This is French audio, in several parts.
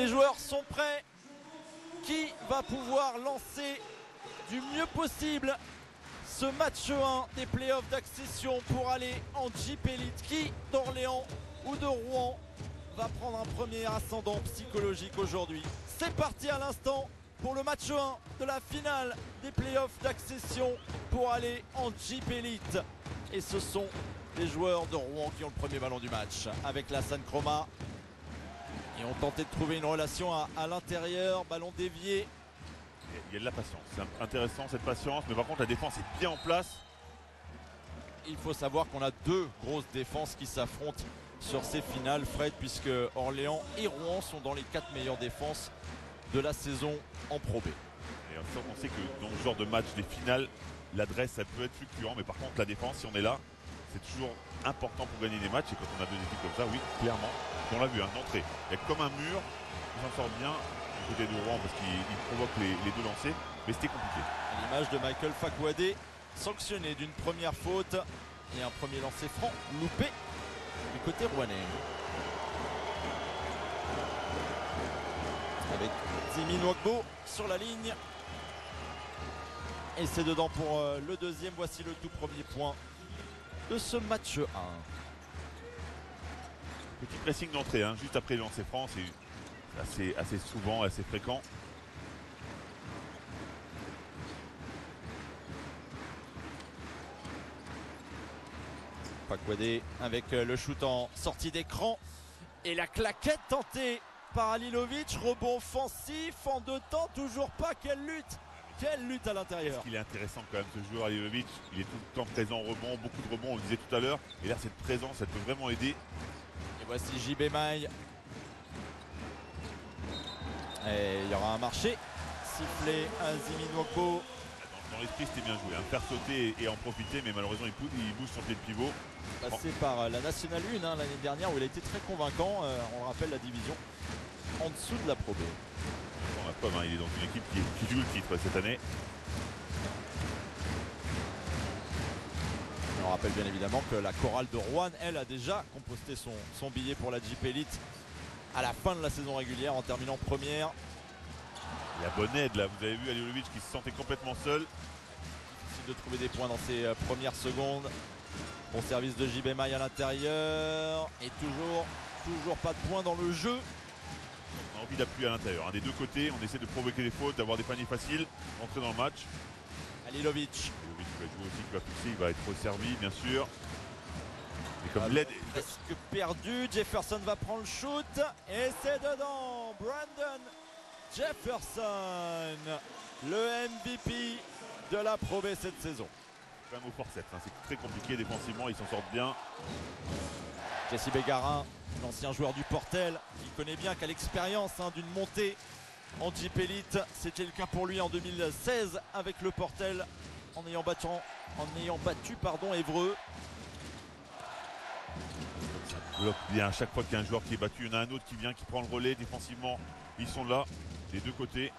les joueurs sont prêts. Qui va pouvoir lancer du mieux possible ce match 1 des playoffs d'accession pour aller en Jeep Elite? Qui d'Orléans ou de Rouen va prendre un premier ascendant psychologique aujourd'hui? C'est parti à l'instant pour le match 1 de la finale des playoffs d'accession pour aller en Jeep Elite. Et ce sont les joueurs de Rouen qui ont le premier ballon du match avec la San Chroma. Et ont tenté de trouver une relation à l'intérieur, ballon dévié. Il y a de la patience, c'est intéressant cette patience, mais par contre la défense est bien en place. Il faut savoir qu'on a deux grosses défenses qui s'affrontent sur ces finales, Fred, puisque Orléans et Rouen sont dans les 4 meilleures défenses de la saison en Pro B. Et on sait que dans ce genre de match des finales, l'adresse ça peut être fluctuant, mais par contre la défense, si on est là, c'est toujours important pour gagner des matchs. Et quand on a deux équipes comme ça, oui, clairement, on l'a vu, d'entrée. Il y a comme un mur, il s'en sort bien du côté de Rouen parce qu'il provoque les deux lancers, mais c'était compliqué. À l'image de Michael Fakouadé, sanctionné d'une première faute et un premier lancer franc loupé du côté rouennais. Avec Zimi Nwagbo sur la ligne. Et c'est dedans pour le deuxième. Voici le tout premier point de ce match 1. Petit pressing d'entrée, juste après le lancer franc, c'est assez souvent, assez fréquent. Fakouadé avec le shoot en sortie d'écran. Et la claquette tentée par Halilovic. Rebond offensif en deux temps, toujours pas. Quelle lutte à l'intérieur. Il est intéressant quand même ce joueur Halilovic. Il est tout le temps présent au rebond, beaucoup de rebonds, on le disait tout à l'heure. Et là cette présence, elle peut vraiment aider. Et voici JB Maille. Et il y aura un marché. Sifflé à Zimi Nwagbo. Dans l'esprit c'était bien joué, faire sauter et en profiter, mais malheureusement il bouge son pied de pivot. Passé par la Nationale 1 l'année dernière où il a été très convaincant, on le rappelle, la division en dessous de la Pro B. On a preuve, il est dans une équipe qui joue le titre cette année. On rappelle bien évidemment que la chorale de Rouen, elle, a déjà composté son billet pour la Jeep Elite à la fin de la saison régulière en terminant première. Il y a bonne aide là, vous avez vu Halilovic qui se sentait complètement seul. Difficile de trouver des points dans ces premières secondes. Bon service de JB Maille à l'intérieur. Et toujours pas de points dans le jeu. On a envie d'appui à l'intérieur, des deux côtés, on essaie de provoquer des fautes, d'avoir des paniers faciles, entrer dans le match. Halilovic. Halilovic va jouer aussi, qui va pousser, il va être resservi bien sûr. Mais comme l'aide presque perdu, Jefferson va prendre le shoot. Et c'est dedans, Brandon Jefferson, le MVP de la Pro B cette saison. Quand même au forceps, c'est très compliqué défensivement, ils s'en sortent bien. Jesse Bégarin, l'ancien joueur du Portel, qui connaît bien qu'à l'expérience d'une montée en Jeep Elite, c'était le cas pour lui en 2016 avec le Portel en ayant battu Évreux. Ça bloque bien à chaque fois qu'il y a un joueur qui est battu, il y en a un autre qui vient, qui prend le relais défensivement. Ils sont là, des deux côtés.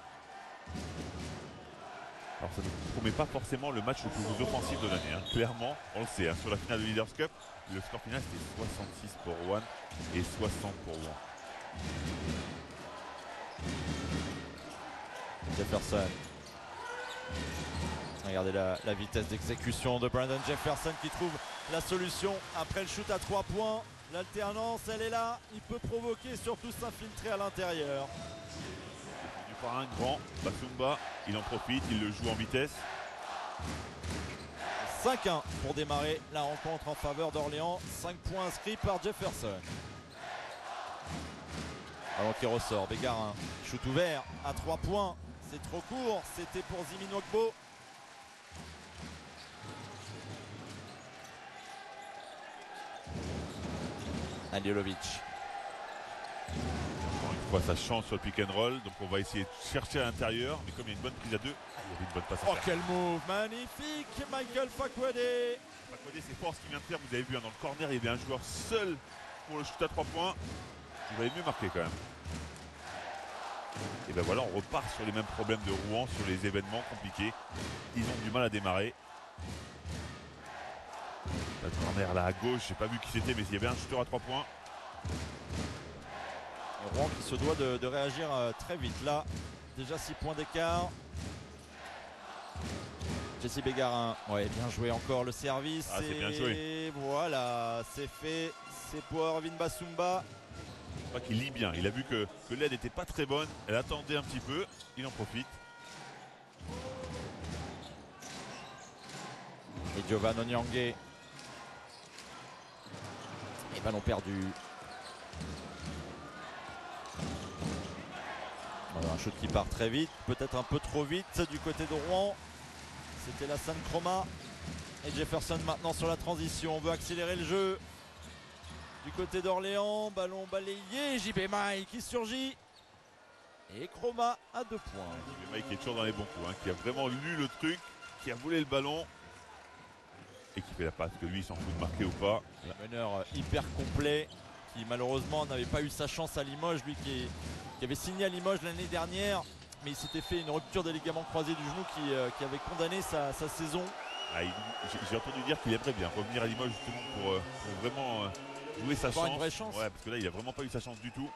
Alors ça ne promet pas forcément le match le plus offensif de l'année, clairement, on le sait, sur la finale de Leaders Cup, le score final c'était 66 pour Rouen et 60 pour Rouen. Jefferson. Regardez la vitesse d'exécution de Brandon Jefferson qui trouve la solution après le shoot à 3 points. L'alternance, elle est là, il peut provoquer et surtout s'infiltrer à l'intérieur. Par un grand, Basumba, il en profite, il le joue en vitesse. 5-1 pour démarrer la rencontre en faveur d'Orléans. 5 points inscrits par Jefferson. Ballon qui ressort, Bégarin, shoot ouvert à 3 points. C'est trop court, c'était pour Zimi Nwagbo. Halilovic. Ça change sur le pick and roll, donc on va essayer de chercher à l'intérieur, mais comme il y a une bonne prise à deux, il y avait une bonne passe à faire. Quel move magnifique, Michael Fakouadé. Fakouadé, c'est fort ce qu'il vient de faire, vous avez vu dans le corner, il y avait un joueur seul pour le shoot à 3 points. Il va mieux marquer quand même. Et ben voilà, on repart sur les mêmes problèmes de Rouen, sur les événements compliqués. Ils ont du mal à démarrer. Le corner là à gauche, j'ai pas vu qui c'était, mais il y avait un shooter à 3 points. Rouen qui se doit de réagir très vite. Là, déjà 6 points d'écart. Jesse Bégarin, ouais, bien joué encore le service. Ah, c'est bien joué. Voilà, c'est fait. C'est pour Erwin Basumba. Je crois qu'il lit bien. Il a vu que l'aide n'était pas très bonne. Elle attendait un petit peu. Il en profite. Et Giovanni Onyangue. Et ballon perdu. Voilà, un shoot qui part très vite, peut-être un peu trop vite du côté de Rouen. C'était la San Chroma. Et Jefferson maintenant sur la transition. On veut accélérer le jeu. Du côté d'Orléans, ballon balayé. JB Maille qui surgit. Et Chroma à 2 points. JB Maille qui est toujours dans les bons coups, hein, qui a vraiment lu le truc, qui a volé le ballon. Et qui fait la passe, que lui il s'en fout de marquer ou pas. Un meneur hyper complet qui malheureusement n'avait pas eu sa chance à Limoges, lui qui avait signé à Limoges l'année dernière, mais il s'était fait une rupture des ligaments croisés du genou qui avait condamné sa saison. Ah, j'ai entendu dire qu'il aimerait bien revenir à Limoges justement pour vraiment jouer sa chance. Une vraie chance. Ouais, parce que là il a vraiment pas eu sa chance du tout.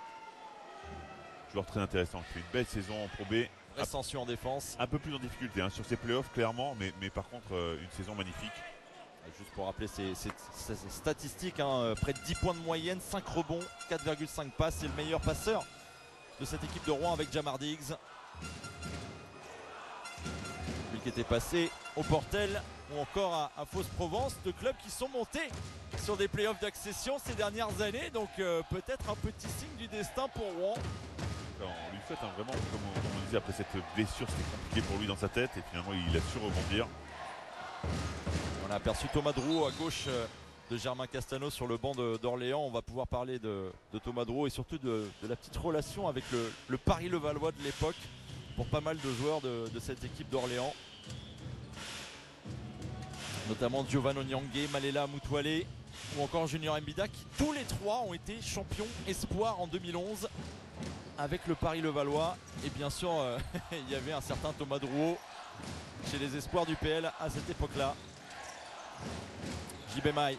Joueur très intéressant, qui fait une belle saison en Pro B. Ascension en défense. Un peu plus en difficulté hein, sur ses playoffs clairement, mais par contre une saison magnifique. Juste pour rappeler ses statistiques, hein, près de 10 points de moyenne, 5 rebonds, 4,5 passes. C'est le meilleur passeur de cette équipe de Rouen avec Jamar Diggs. Lui qui était passé au Portel ou encore à Fos-Provence, deux clubs qui sont montés sur des playoffs d'accession ces dernières années. Donc peut-être un petit signe du destin pour Rouen. On lui souhaite hein, vraiment, comme on disait, après cette blessure, c'était compliqué pour lui dans sa tête et finalement il a su rebondir. On a aperçu Thomas Drouot à gauche de Germain Castano sur le banc d'Orléans. On va pouvoir parler de Thomas Drouot et surtout de la petite relation avec le Paris-Levallois de l'époque pour pas mal de joueurs de cette équipe d'Orléans. Notamment Giovanni Onyangue, Malela Moutoualé ou encore Junior Mbida qui tous les trois ont été champions espoirs en 2011 avec le Paris-Levallois. Et bien sûr, il y avait un certain Thomas Drouot chez les espoirs du PL à cette époque-là. JB Maille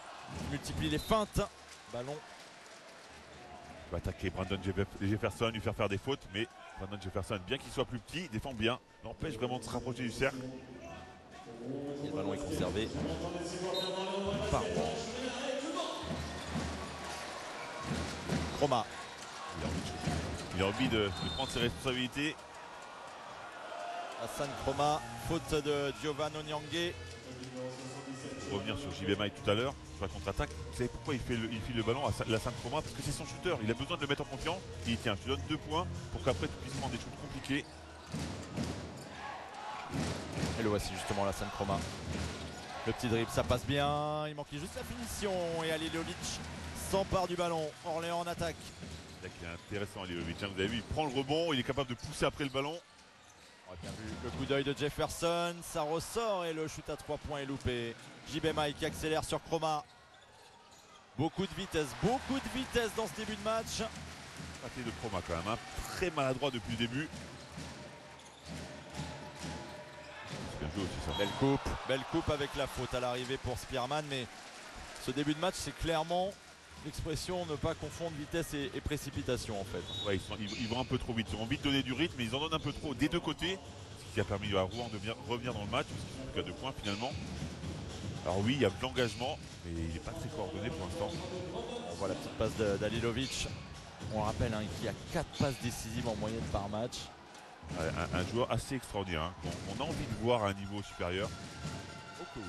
multiplie les feintes. Ballon. Il va attaquer Brandon Jefferson, lui faire des fautes, mais Brandon Jefferson, bien qu'il soit plus petit, défend bien, l'empêche vraiment de se rapprocher du cercle. Et le ballon est conservé par Rouen. Chroma. Il a envie de prendre ses responsabilités. Hassan Chroma, faute de Giovanni Onyangue. Pour revenir sur JB Maille tout à l'heure, sur la contre-attaque, vous savez pourquoi il file le ballon à la San Chroma? Parce que c'est son shooter, il a besoin de le mettre en confiance. Il dit tiens, je te donne 2 points pour qu'après tu puisses prendre des shoots compliqués. Et le voici justement la San Chroma. Le petit dribble, ça passe bien. Il manquait juste la finition. Et Alilovic s'empare du ballon. Orléans en attaque. Là, il est intéressant Alilovic. Vous avez vu, il prend le rebond, il est capable de pousser après le ballon. On a bien vu le coup d'œil de Jefferson. Ça ressort et le shoot à 3 points est loupé. JB Maille qui accélère sur Chroma. Beaucoup de vitesse dans ce début de match. Raté de Chroma quand même, hein. Très maladroit depuis le début. Bien joué aussi ça. Belle coupe avec la faute à l'arrivée pour Spearman, mais ce début de match c'est clairement l'expression ne pas confondre vitesse et précipitation en fait. Ouais, ils vont un peu trop vite, ils ont envie de donner du rythme mais ils en donnent un peu trop des deux côtés, ce qui a permis à Rouen de revenir dans le match, parce qu'ils sont qu'à 2 points finalement. Alors oui, il y a de l'engagement, mais il n'est pas très coordonné pour l'instant. On voit la petite passe d'Alilovic. On rappelle hein, qu'il y a 4 passes décisives en moyenne par match. Un joueur assez extraordinaire, hein, qu'on a envie de voir à un niveau supérieur. Okay.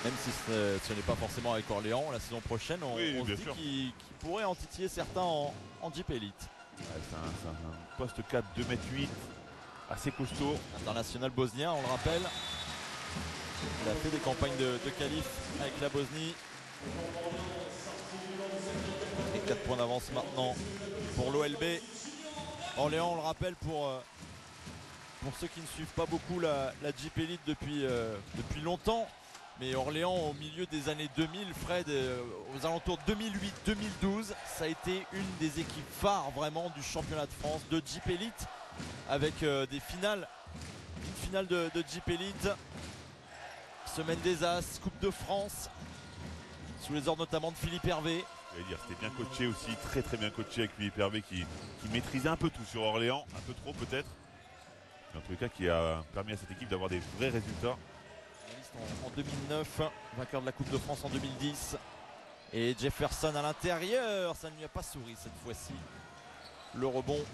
Même si ce n'est pas forcément avec Orléans, la saison prochaine, on se dit qu'il pourrait en titiller certains en Jeep Elite. Ouais, c'est un poste 4, 2,8 m, assez costaud. International bosnien, on le rappelle. Il a fait des campagnes de qualif avec la Bosnie. Et 4 points d'avance maintenant pour l'OLB. Orléans, on le rappelle, pour ceux qui ne suivent pas beaucoup la Jeep Elite depuis longtemps. Mais Orléans, au milieu des années 2000, Fred, aux alentours de 2008-2012, ça a été une des équipes phares vraiment du championnat de France de Jeep Elite, avec des finales, une finale de Jeep Elite, Semaine des As, Coupe de France, sous les ordres notamment de Philippe Hervé. C'était bien coaché aussi, très très bien coaché avec Philippe Hervé qui maîtrisait un peu tout sur Orléans, un peu trop peut-être. Mais en tous les cas qui a permis à cette équipe d'avoir des vrais résultats. En 2009, vainqueur de la Coupe de France en 2010. Et Jefferson à l'intérieur, ça ne lui a pas souri cette fois-ci. Le rebond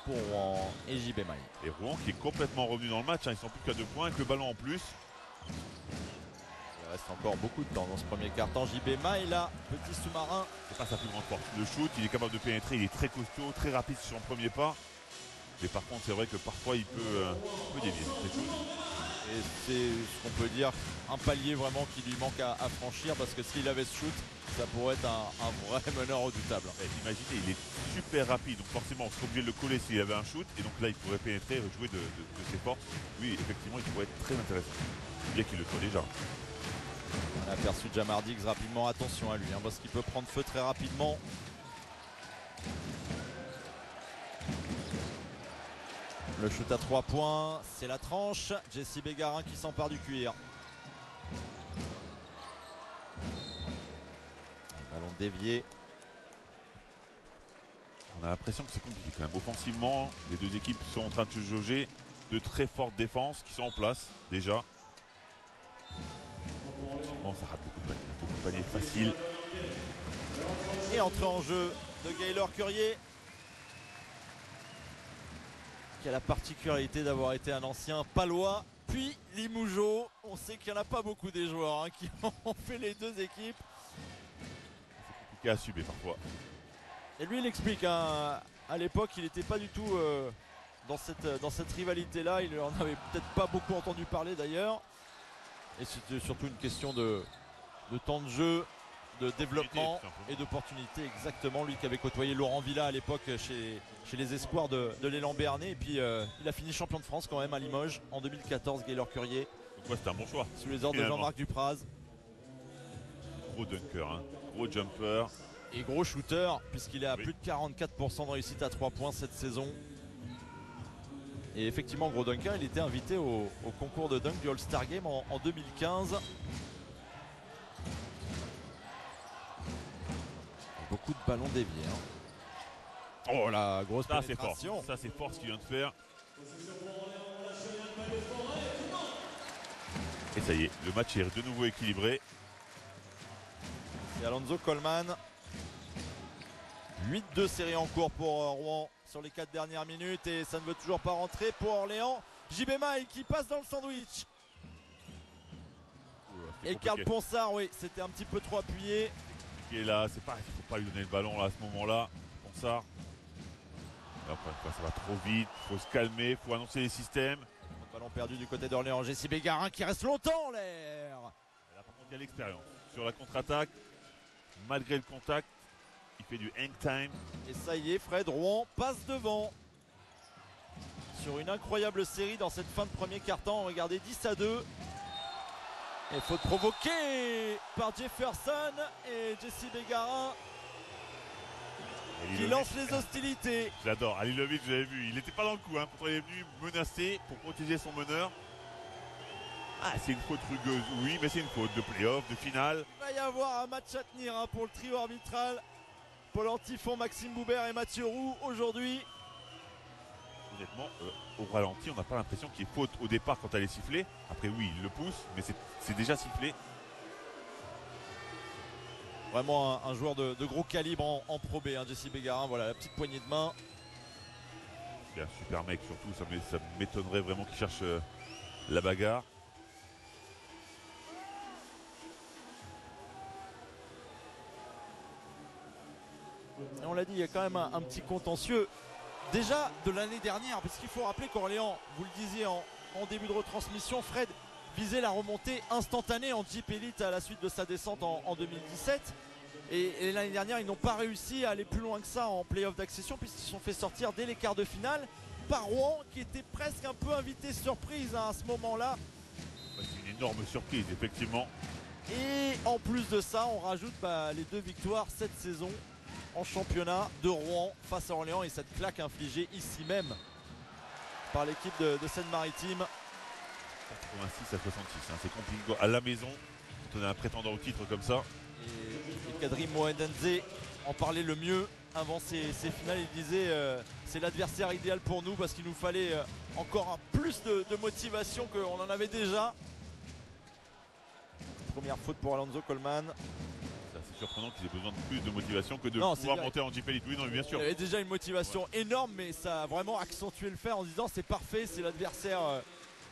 pour Rouen et JB Maille. Et Rouen qui est complètement revenu dans le match, hein. Ils sont plus qu'à 2 points avec le ballon en plus. Il reste encore beaucoup de temps dans ce premier quart-temps. JB Maille là, petit sous-marin. C'est pas sa plus grande force. Le shoot, il est capable de pénétrer, il est très costaud, très rapide sur son premier pas. Mais par contre, c'est vrai que parfois il peut dévier. Et c'est ce qu'on peut dire, un palier vraiment qui lui manque à franchir, parce que s'il avait ce shoot, ça pourrait être un vrai meneur redoutable. Imaginez, il est super rapide, donc forcément on serait obligé de le coller s'il avait un shoot, et donc là il pourrait pénétrer, jouer de ses forces. Oui, effectivement, il pourrait être très intéressant. Bien qu'il le soit déjà. On a aperçu Jamar Diggs rapidement, attention à lui, hein, parce qu'il peut prendre feu très rapidement. Le shoot à 3 points, c'est la tranche. Jesse Bégarin qui s'empare du cuir. Ballon dévié. On a l'impression que c'est compliqué quand même. Offensivement, les deux équipes sont en train de se jauger. De très fortes défenses qui sont en place déjà. Bon, ça rate beaucoup de paniers faciles. Et entrée en jeu de Gaylor Currier, qui a la particularité d'avoir été un ancien palois, puis Limougeot. On sait qu'il n'y en a pas beaucoup des joueurs qui ont fait les deux équipes. C'est compliqué à subir parfois. Et lui il explique, à l'époque il n'était pas du tout dans cette rivalité-là. Il n'en avait peut-être pas beaucoup entendu parler d'ailleurs. Et c'était surtout une question de temps de jeu, de développement et d'opportunité. Exactement, lui qui avait côtoyé Laurent Villa à l'époque chez les espoirs de l'élan béarnais. Et puis il a fini champion de France quand même à Limoges en 2014, Gaylor Currier. Donc ouais, c'était un bon choix. Sous les ordres de Jean-Marc Dupraz. Gros dunker, hein. Gros jumper. Et gros shooter, puisqu'il est à plus de 44% de réussite à 3 points cette saison. Et effectivement, gros dunker, il était invité au concours de dunk du All-Star Game en 2015. Beaucoup de ballons déviés. Hein. Oh la grosse pénétration. Ça c'est fort ce qu'il vient de faire. Et ça y est, le match est de nouveau équilibré. C'est Alonso Coleman. 8-2 série en cours pour Rouen sur les 4 dernières minutes. Et ça ne veut toujours pas rentrer pour Orléans. JB Maille qui passe dans le sandwich. Et Karl Ponsard, oui, c'était un petit peu trop appuyé. Et là, il ne faut pas lui donner le ballon là, à ce moment-là. Ponsard. Après, ça va trop vite, il faut se calmer, il faut annoncer les systèmes. Ballon perdu du côté d'Orléans. Jesse Bégarin qui reste longtemps en l'air. Là, par contre, il y a l'expérience. Sur la contre-attaque, malgré le contact, il fait du hang time. Et ça y est, Fred, Rouen passe devant. Sur une incroyable série dans cette fin de premier quart-temps. Regardez, 10-2. Et faute provoquée par Jefferson et Jesse Bégarin qui lance les hostilités. J'adore. Halilovic, je l'avais vu. Il n'était pas dans le coup. Hein. Pourtant, il est venu menacer pour protéger son meneur. Ah, c'est une faute rugueuse. Oui, mais c'est une faute de play-off, de finale. Il va y avoir un match à tenir pour le trio arbitral. Paul Antifon, Maxime Boubert et Mathieu Roux aujourd'hui. Honnêtement, au ralenti, on n'a pas l'impression qu'il y ait faute au départ quand elle est sifflée. Après, oui, il le pousse, mais c'est déjà sifflé. Vraiment un joueur de gros calibre en Pro B, hein, Jesse Bégarin. Voilà, la petite poignée de main. C'est un super mec, surtout. Ça m'étonnerait vraiment qu'il cherche la bagarre. Et on l'a dit, il y a quand même un petit contentieux. Déjà de l'année dernière, parce qu'il faut rappeler qu'Orléans, vous le disiez en début de retransmission, Fred visait la remontée instantanée en Jeep Elite à la suite de sa descente en 2017. Et l'année dernière, ils n'ont pas réussi à aller plus loin que ça en play-off d'accession, puisqu'ils se sont fait sortir dès les quarts de finale par Rouen, qui était presque un peu invité surprise à ce moment-là. C'est une énorme surprise, effectivement. Et en plus de ça, on rajoute les 2 victoires cette saison en championnat de Rouen face à Orléans, et cette claque infligée ici même par l'équipe de Seine-Maritime. 86 à 66, hein, c'est compliqué à la maison quand on a un prétendant au titre comme ça. Et Kadri Mohendenze en parlait le mieux avant ces finales. Il disait c'est l'adversaire idéal pour nous parce qu'il nous fallait encore plus de motivation qu'on en avait déjà. Première faute pour Alonso Coleman. C'est assez surprenant qu'ils aient besoin de plus de motivation que de Non, pouvoir monter en Jeep Elite. Oui, non, bien sûr. Il y avait déjà une motivation énorme, mais ça a vraiment accentué le fait en se disant c'est parfait, c'est l'adversaire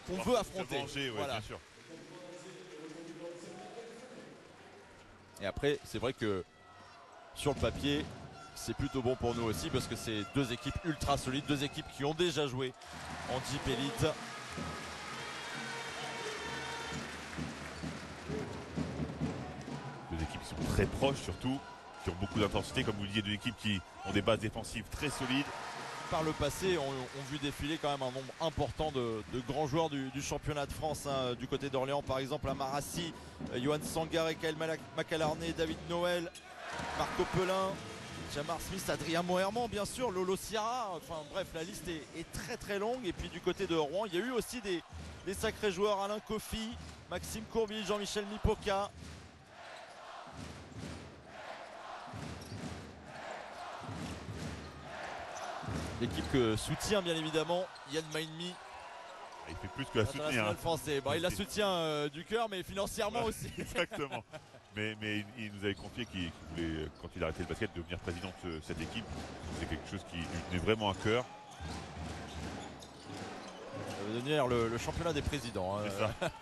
qu'on veut affronter. Venger, ouais, voilà. bien sûr. Et après, c'est vrai que sur le papier, c'est plutôt bon pour nous aussi parce que c'est deux équipes ultra solides, deux équipes qui ont déjà joué en Jeep Elite. Deux équipes qui sont très proches surtout, qui ont beaucoup d'intensité, comme vous le disiez, deux équipes qui ont des bases défensives très solides. Par le passé, on vu défiler quand même un nombre important de grands joueurs du championnat de France, hein, du côté d'Orléans par exemple, Amarassi, Johan Sangaré, Kyle Macalarné, David Noël, Marco Pelin, Jamar Smith, Adrien Moherman bien sûr, Lolo Sierra, enfin bref la liste est très très longue. Et puis du côté de Rouen, il y a eu aussi des sacrés joueurs, Alain Kofi, Maxime Courville, Jean-Michel Mipoca. L'équipe que soutient bien évidemment Yann Mainmi. Il fait plus que la soutenir. Hein. Français. Bon, il la soutient du cœur, mais financièrement aussi. Exactement. Mais il nous avait confié qu'il voulait, quand il a arrêté le basket, devenir président de cette équipe. C'est quelque chose qui lui tenait vraiment à cœur. Ça va devenir le championnat des présidents. Hein. C'est ça.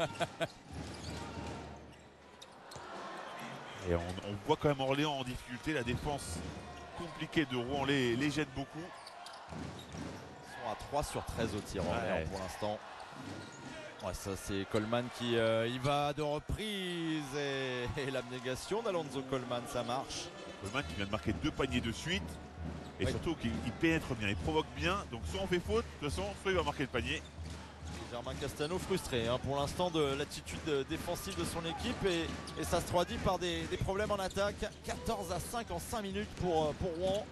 Et on voit quand même Orléans en difficulté. La défense compliquée de Rouen les gêne beaucoup. Ils sont à 3 sur 13 au tir pour l'instant. Ouais, ça c'est Coleman qui y va de reprise et l'abnégation d'Alonso Coleman, ça marche. Coleman qui vient de marquer 2 paniers de suite et oui. surtout qu'il pénètre bien, il provoque bien. Donc soit on fait faute, de toute façon, soit il va marquer le panier. Germain Castano frustré hein, pour l'instant de l'attitude défensive de son équipe et ça se traduit par des problèmes en attaque. 14-5 en 5 minutes pour Rouen.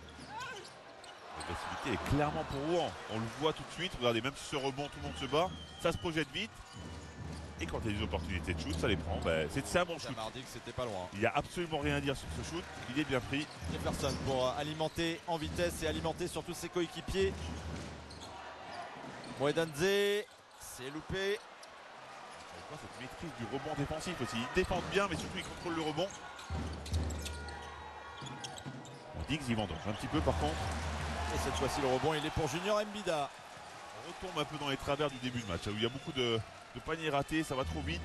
La facilité est clairement pour Rouen. On le voit tout de suite. Regardez, même si ce rebond, tout le monde se bat. Ça se projette vite. Et quand il y a des opportunités de shoot, ça les prend. Ben, c'est un bon shoot. Mardi que c'était pas loin. Il n'y a absolument rien à dire sur ce shoot. Il est bien pris. Jefferson pour alimenter en vitesse et alimenter surtout ses coéquipiers. Mohendenze, c'est loupé. Cette maîtrise du rebond défensif aussi. Ils défendent bien, mais surtout ils contrôlent le rebond. Diggs y vendange un petit peu par contre. Et cette fois-ci le rebond il est pour Junior Mbida. On retombe un peu dans les travers du début de match, où il y a beaucoup de paniers ratés, ça va trop vite.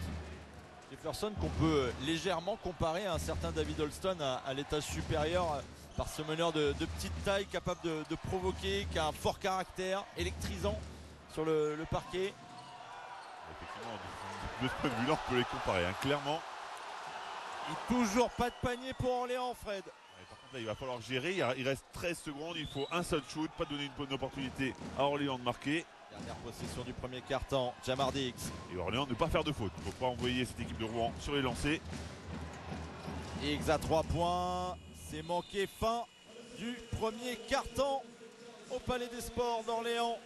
Jefferson qu'on peut légèrement comparer à un certain David Holston à l'étage supérieur par ce meneur de petite taille capable de provoquer, qui a un fort caractère, électrisant sur le parquet. Effectivement, de ce point de vue-là, on peut les comparer, hein, clairement. Et toujours pas de panier pour Orléans, Fred. Par contre, là, il va falloir gérer. Il reste 13 secondes. Il faut un seul shoot, pas donner une bonne opportunité à Orléans de marquer. Dernière possession du premier quart-temps, Jamar Diggs. Et Orléans ne pas faire de faute. Il ne faut pas envoyer cette équipe de Rouen sur les lancers. Diggs à 3 points. C'est manqué, fin du premier quart-temps au Palais des Sports d'Orléans.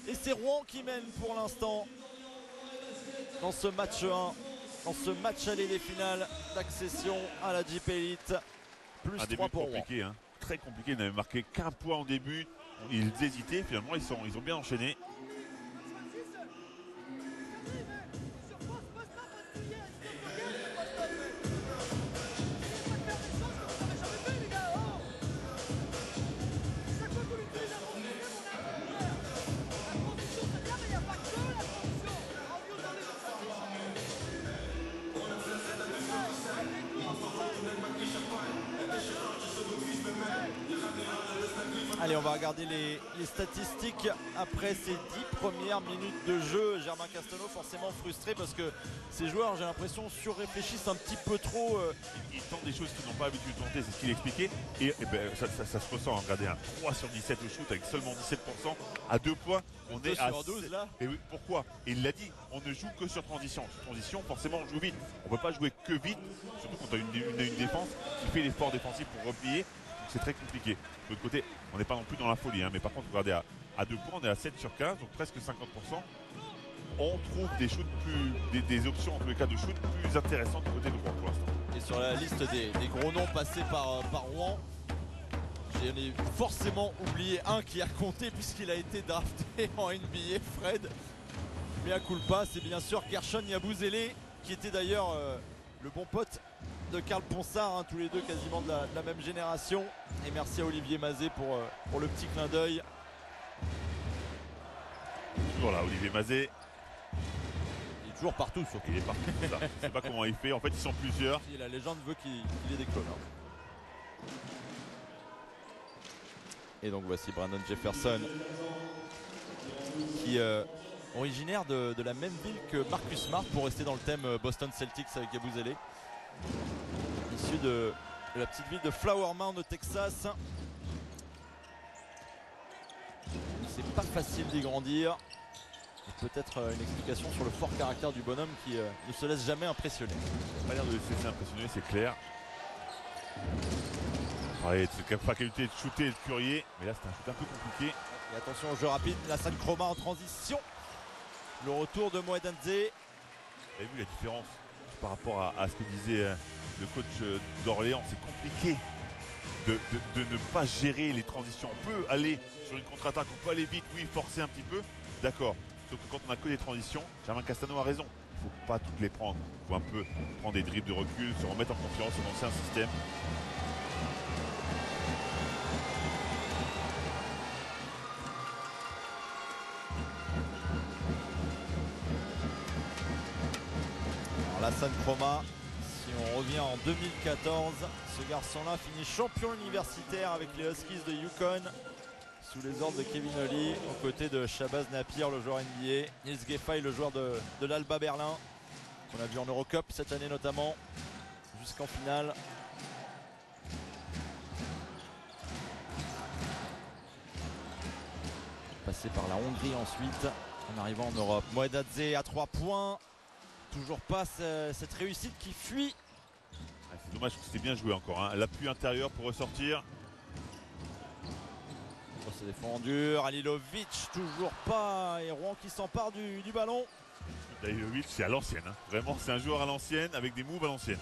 Et c'est Rouen qui mène pour l'instant dans ce match 1, dans ce match aller des finales d'accession à la Jeep Elite. Plus Un 3 début pour compliqué, hein. Très compliqué. Ils n'avaient marqué qu'un point en début. Ils hésitaient. Finalement, ils ont bien enchaîné. Allez, on va regarder les statistiques après ces 10 premières minutes de jeu. Germain Castano forcément frustré parce que ces joueurs, j'ai l'impression, surréfléchissent un petit peu trop. Ils tentent des choses qu'ils n'ont pas l'habitude de tenter, c'est ce qu'il expliquait. Et ben, ça se ressent. Regardez, un 3 sur 17 au shoot avec seulement 17%. À 2 points, on est à 12 là. Et oui, pourquoi? Et il l'a dit, on ne joue que sur transition. Sur transition, forcément, on joue vite. On ne peut pas jouer que vite, surtout quand on a une défense qui fait l'effort défensif pour replier. C'est très compliqué. De l'autre côté, on n'est pas non plus dans la folie, hein, mais par contre, regardez, à 2 points, on est à 7 sur 15, donc presque 50%. on trouve des shoots des options en tous les cas de shoot plus intéressantes du côté de Rouen pour l'instant. Et sur la liste des gros noms passés par Rouen, j'en ai forcément oublié un qui a compté puisqu'il a été drafté en NBA, Fred. Mais à culpa, c'est bien sûr Gershon Yabusele, qui était d'ailleurs le bon pote de Karl Ponsard, hein, tous les deux quasiment de la même génération. Et merci à Olivier Mazet pour le petit clin d'œil. Toujours là, Olivier Mazet. Il est toujours partout surtout. Il est partout, c'est ça. Je ne sais pas comment il fait. En fait, ils sont plusieurs. Et la légende veut qu'il ait des clones. Hein. Et donc voici Brandon Jefferson, qui originaire de la même ville que Marcus Smart, pour rester dans le thème Boston Celtics avec Yabusele. Issu de la petite ville de Flower Mound au Texas. C'est pas facile d'y grandir. Peut-être une explication sur le fort caractère du bonhomme qui ne se laisse jamais impressionner. Il n'a pas l'air de se laisser impressionner, c'est clair. Ouais, c'est pas qualité de shooter et de curier, mais là c'est un shoot un peu compliqué. Et attention au jeu rapide, la San Chroma en transition. Le retour de Moedanze. Vous avez vu la différence par rapport à ce que disait le coach d'Orléans, c'est compliqué de ne pas gérer les transitions. On peut aller sur une contre-attaque, on peut aller vite, oui, forcer un petit peu, d'accord. Sauf que quand on n'a que des transitions, Germain Castano a raison. Il ne faut pas toutes les prendre. Il faut un peu prendre des dribbles de recul, se remettre en confiance, lancer un système. Alors la San Chroma, si on revient en 2014, ce garçon-là finit champion universitaire avec les Huskies de Yukon, sous les ordres de Kevin Ollie, aux côtés de Shabazz Napier, le joueur NBA, Nils Gefay, le joueur de l'Alba Berlin, qu'on a vu en Eurocup cette année notamment, jusqu'en finale. Passé par la Hongrie ensuite, en arrivant en Europe. Moedanze à 3 points, toujours pas cette réussite qui fuit. C'est dommage que c'était bien joué encore, hein. L'appui intérieur pour ressortir. C'est défendu, Halilovic toujours pas, et Rouen qui s'empare du ballon. Halilovic, c'est à l'ancienne, hein. Vraiment c'est un joueur à l'ancienne avec des moves à l'ancienne.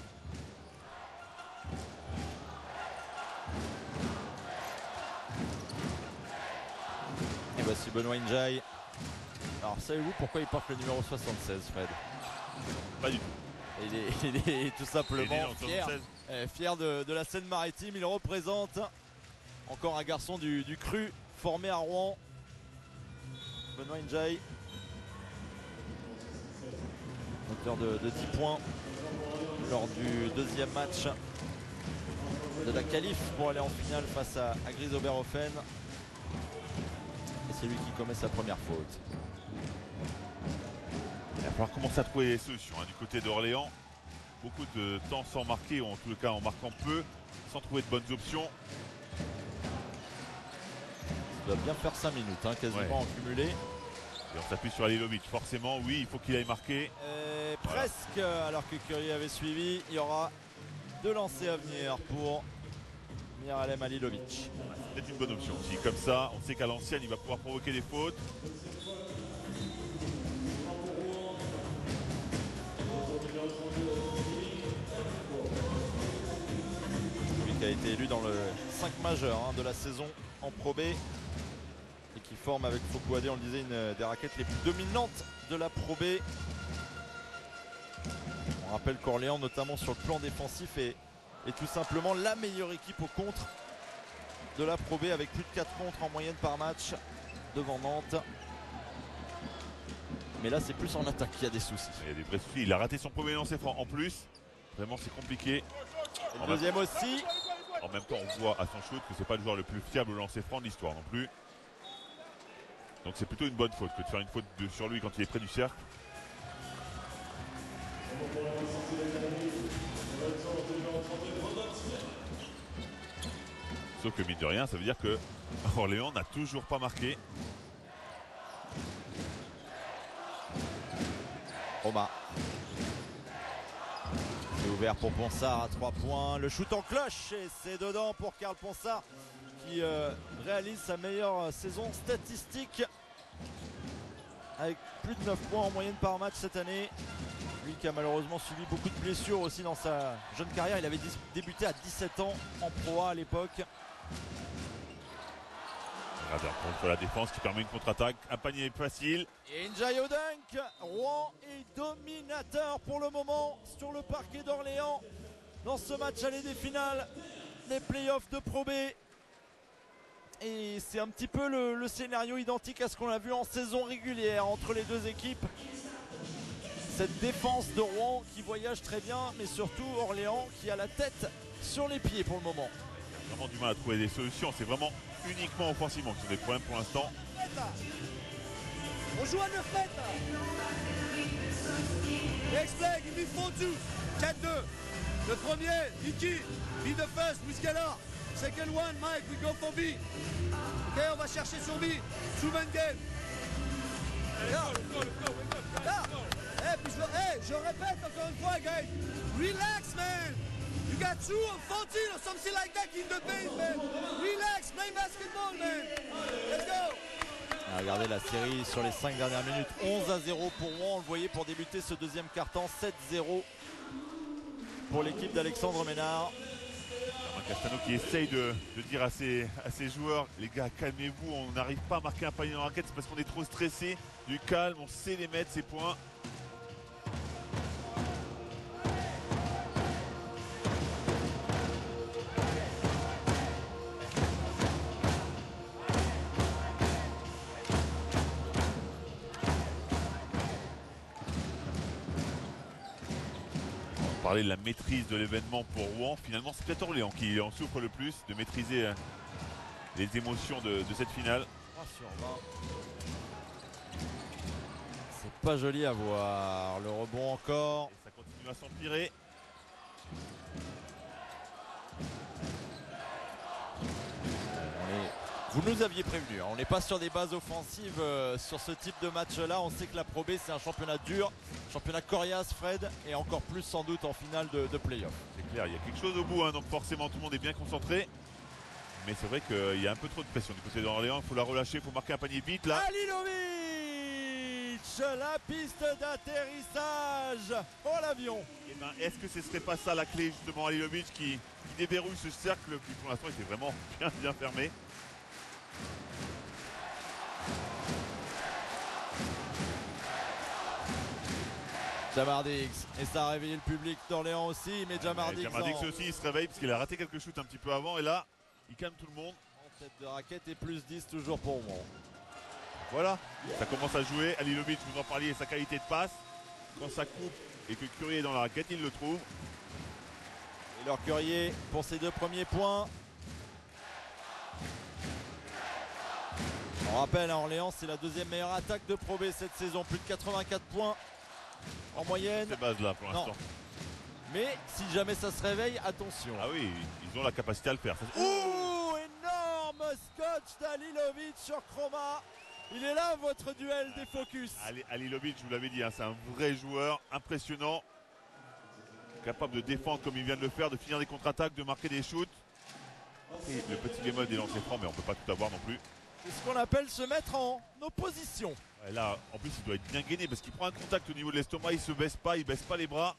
Et voici Benoît Njai. Alors savez-vous pourquoi il porte le numéro 76, Fred? Pas du tout. Il est tout simplement fier de la Seine-Maritime. Il représente encore un garçon du cru formé à Rouen. Benoît Njai, auteur de 10 points lors du deuxième match de la qualif pour aller en finale face à Gries Oberhofen. Et c'est lui qui commet sa première faute. Il va falloir commencer à trouver des solutions, hein, du côté d'Orléans. Beaucoup de temps sans marquer, ou en tout cas en marquant peu, sans trouver de bonnes options. Il doit bien faire 5 minutes, hein, quasiment en cumulé. Et on s'appuie sur Halilovic, forcément, oui, il faut qu'il aille marquer. Et presque, alors que Curie avait suivi, il y aura 2 lancers à venir pour Miralem Halilovic. C'est peut-être une bonne option aussi, comme ça, on sait qu'à l'ancienne, il va pouvoir provoquer des fautes. Lui qui a été élu dans le 5 majeur, hein, de la saison en Pro B. Et qui forme avec Fokouadé, on le disait, une des raquettes les plus dominantes de la Pro B. On rappelle qu'Orléans, notamment sur le plan défensif, est tout simplement la meilleure équipe au contre de la Pro B, avec plus de 4 contres en moyenne par match devant Nantes. Mais là, c'est plus en attaque qu'il y a des soucis. Il y a des vrais soucis. Il a raté son premier lancer franc en plus. Vraiment, c'est compliqué. Et le deuxième aussi. En même temps, on voit à son shoot que c'est pas le joueur le plus fiable au lancer franc de l'histoire non plus. Donc c'est plutôt une bonne faute que de faire une faute sur lui quand il est près du cercle. Sauf que mine de rien, ça veut dire que Orléans n'a toujours pas marqué. Roma. C'est ouvert pour Ponsard à 3 points. Le shoot en cloche et c'est dedans pour Karl Ponsard qui réalise sa meilleure saison statistique avec plus de 9 points en moyenne par match cette année. Lui qui a malheureusement subi beaucoup de blessures aussi dans sa jeune carrière. Il avait débuté à 17 ans en Pro A à l'époque. Regardez encore une fois la défense qui permet une contre-attaque. Un panier facile. Et N'Jayo Dunk, Rouen est dominateur pour le moment sur le parquet d'Orléans dans ce match aller des finales des playoffs de Pro B. Et c'est un petit peu le scénario identique à ce qu'on a vu en saison régulière entre les deux équipes. Cette défense de Rouen qui voyage très bien, mais surtout Orléans qui a la tête sur les pieds pour le moment. Il y a vraiment du mal à trouver des solutions. C'est vraiment uniquement offensivement qu'ils ont des problèmes pour l'instant. On joue à 9 mètres. Next play, give me 4-2. 4-2. Le premier, Iki. Be the first, Muscala. Second one, Mike, we go for B. Ok, on va chercher sur B. Two-man game. Là. Là. Puis je répète encore une fois, guys. Relax, man. You got 2 or 14 or something like that in the paint, man. Relax, play basketball, man. Let's go. Regardez la série sur les 5 dernières minutes. 11-0 pour Rouen. On le voyait pour débuter ce deuxième quart-temps. 7-0 pour l'équipe d'Alexandre Ménard. Castano qui essaye de dire à ses joueurs, les gars, calmez-vous, on n'arrive pas à marquer un panier dans la raquette, c'est parce qu'on est trop stressé. Du calme, on sait les mettre, ces points. Parler de la maîtrise de l'événement pour Rouen, finalement c'est peut-être Orléans qui en souffre le plus de maîtriser les émotions de cette finale. 3 sur 20. C'est pas joli à voir. Le rebond encore. Et ça continue à s'empirer. Vous nous aviez prévenu, hein. On n'est pas sur des bases offensives sur ce type de match-là. On sait que la Pro B c'est un championnat dur, championnat coriace, Fred, et encore plus sans doute en finale de play-off. C'est clair, il y a quelque chose au bout, hein, donc forcément tout le monde est bien concentré. Mais c'est vrai qu'il y a un peu trop de pression du côté d'Orléans, il faut la relâcher, il faut marquer un panier vite là. Alilovic, la piste d'atterrissage pour l'avion. Et ben, est-ce que ce serait pas ça la clé justement, Alilovic qui déverrouille ce cercle qui pour l'instant était vraiment bien fermé. Jamar Diggs, et ça a réveillé le public d'Orléans aussi, mais Jamar Diggs aussi il se réveille parce qu'il a raté quelques shoots un petit peu avant et là il calme tout le monde. En tête de raquette et plus 10 toujours pour moi. Voilà, ça commence à jouer. Alilovic, vous en parliez, sa qualité de passe. Quand ça coupe et que Currier est dans la raquette, il le trouve. Et leur Currier pour ses 2 premiers points. On rappelle, à Orléans, c'est la 2e meilleure attaque de Pro B cette saison. Plus de 84 points en moyenne. Ces bases là pour l'instant. Mais si jamais ça se réveille, attention. Ah oui, ils ont la capacité à le faire. Ouh, énorme scotch d'Alilovic sur Chroma. Il est là votre duel des focus. Alilovic, je vous l'avais dit, hein, c'est un vrai joueur, impressionnant. Capable de défendre comme il vient de le faire, de finir des contre-attaques, de marquer des shoots. Et le petit bémol des lancers francs, mais on ne peut pas tout avoir non plus. C'est ce qu'on appelle se mettre en opposition. Et là, en plus, il doit être bien gainé parce qu'il prend un contact au niveau de l'estomac, il se baisse pas, il baisse pas les bras.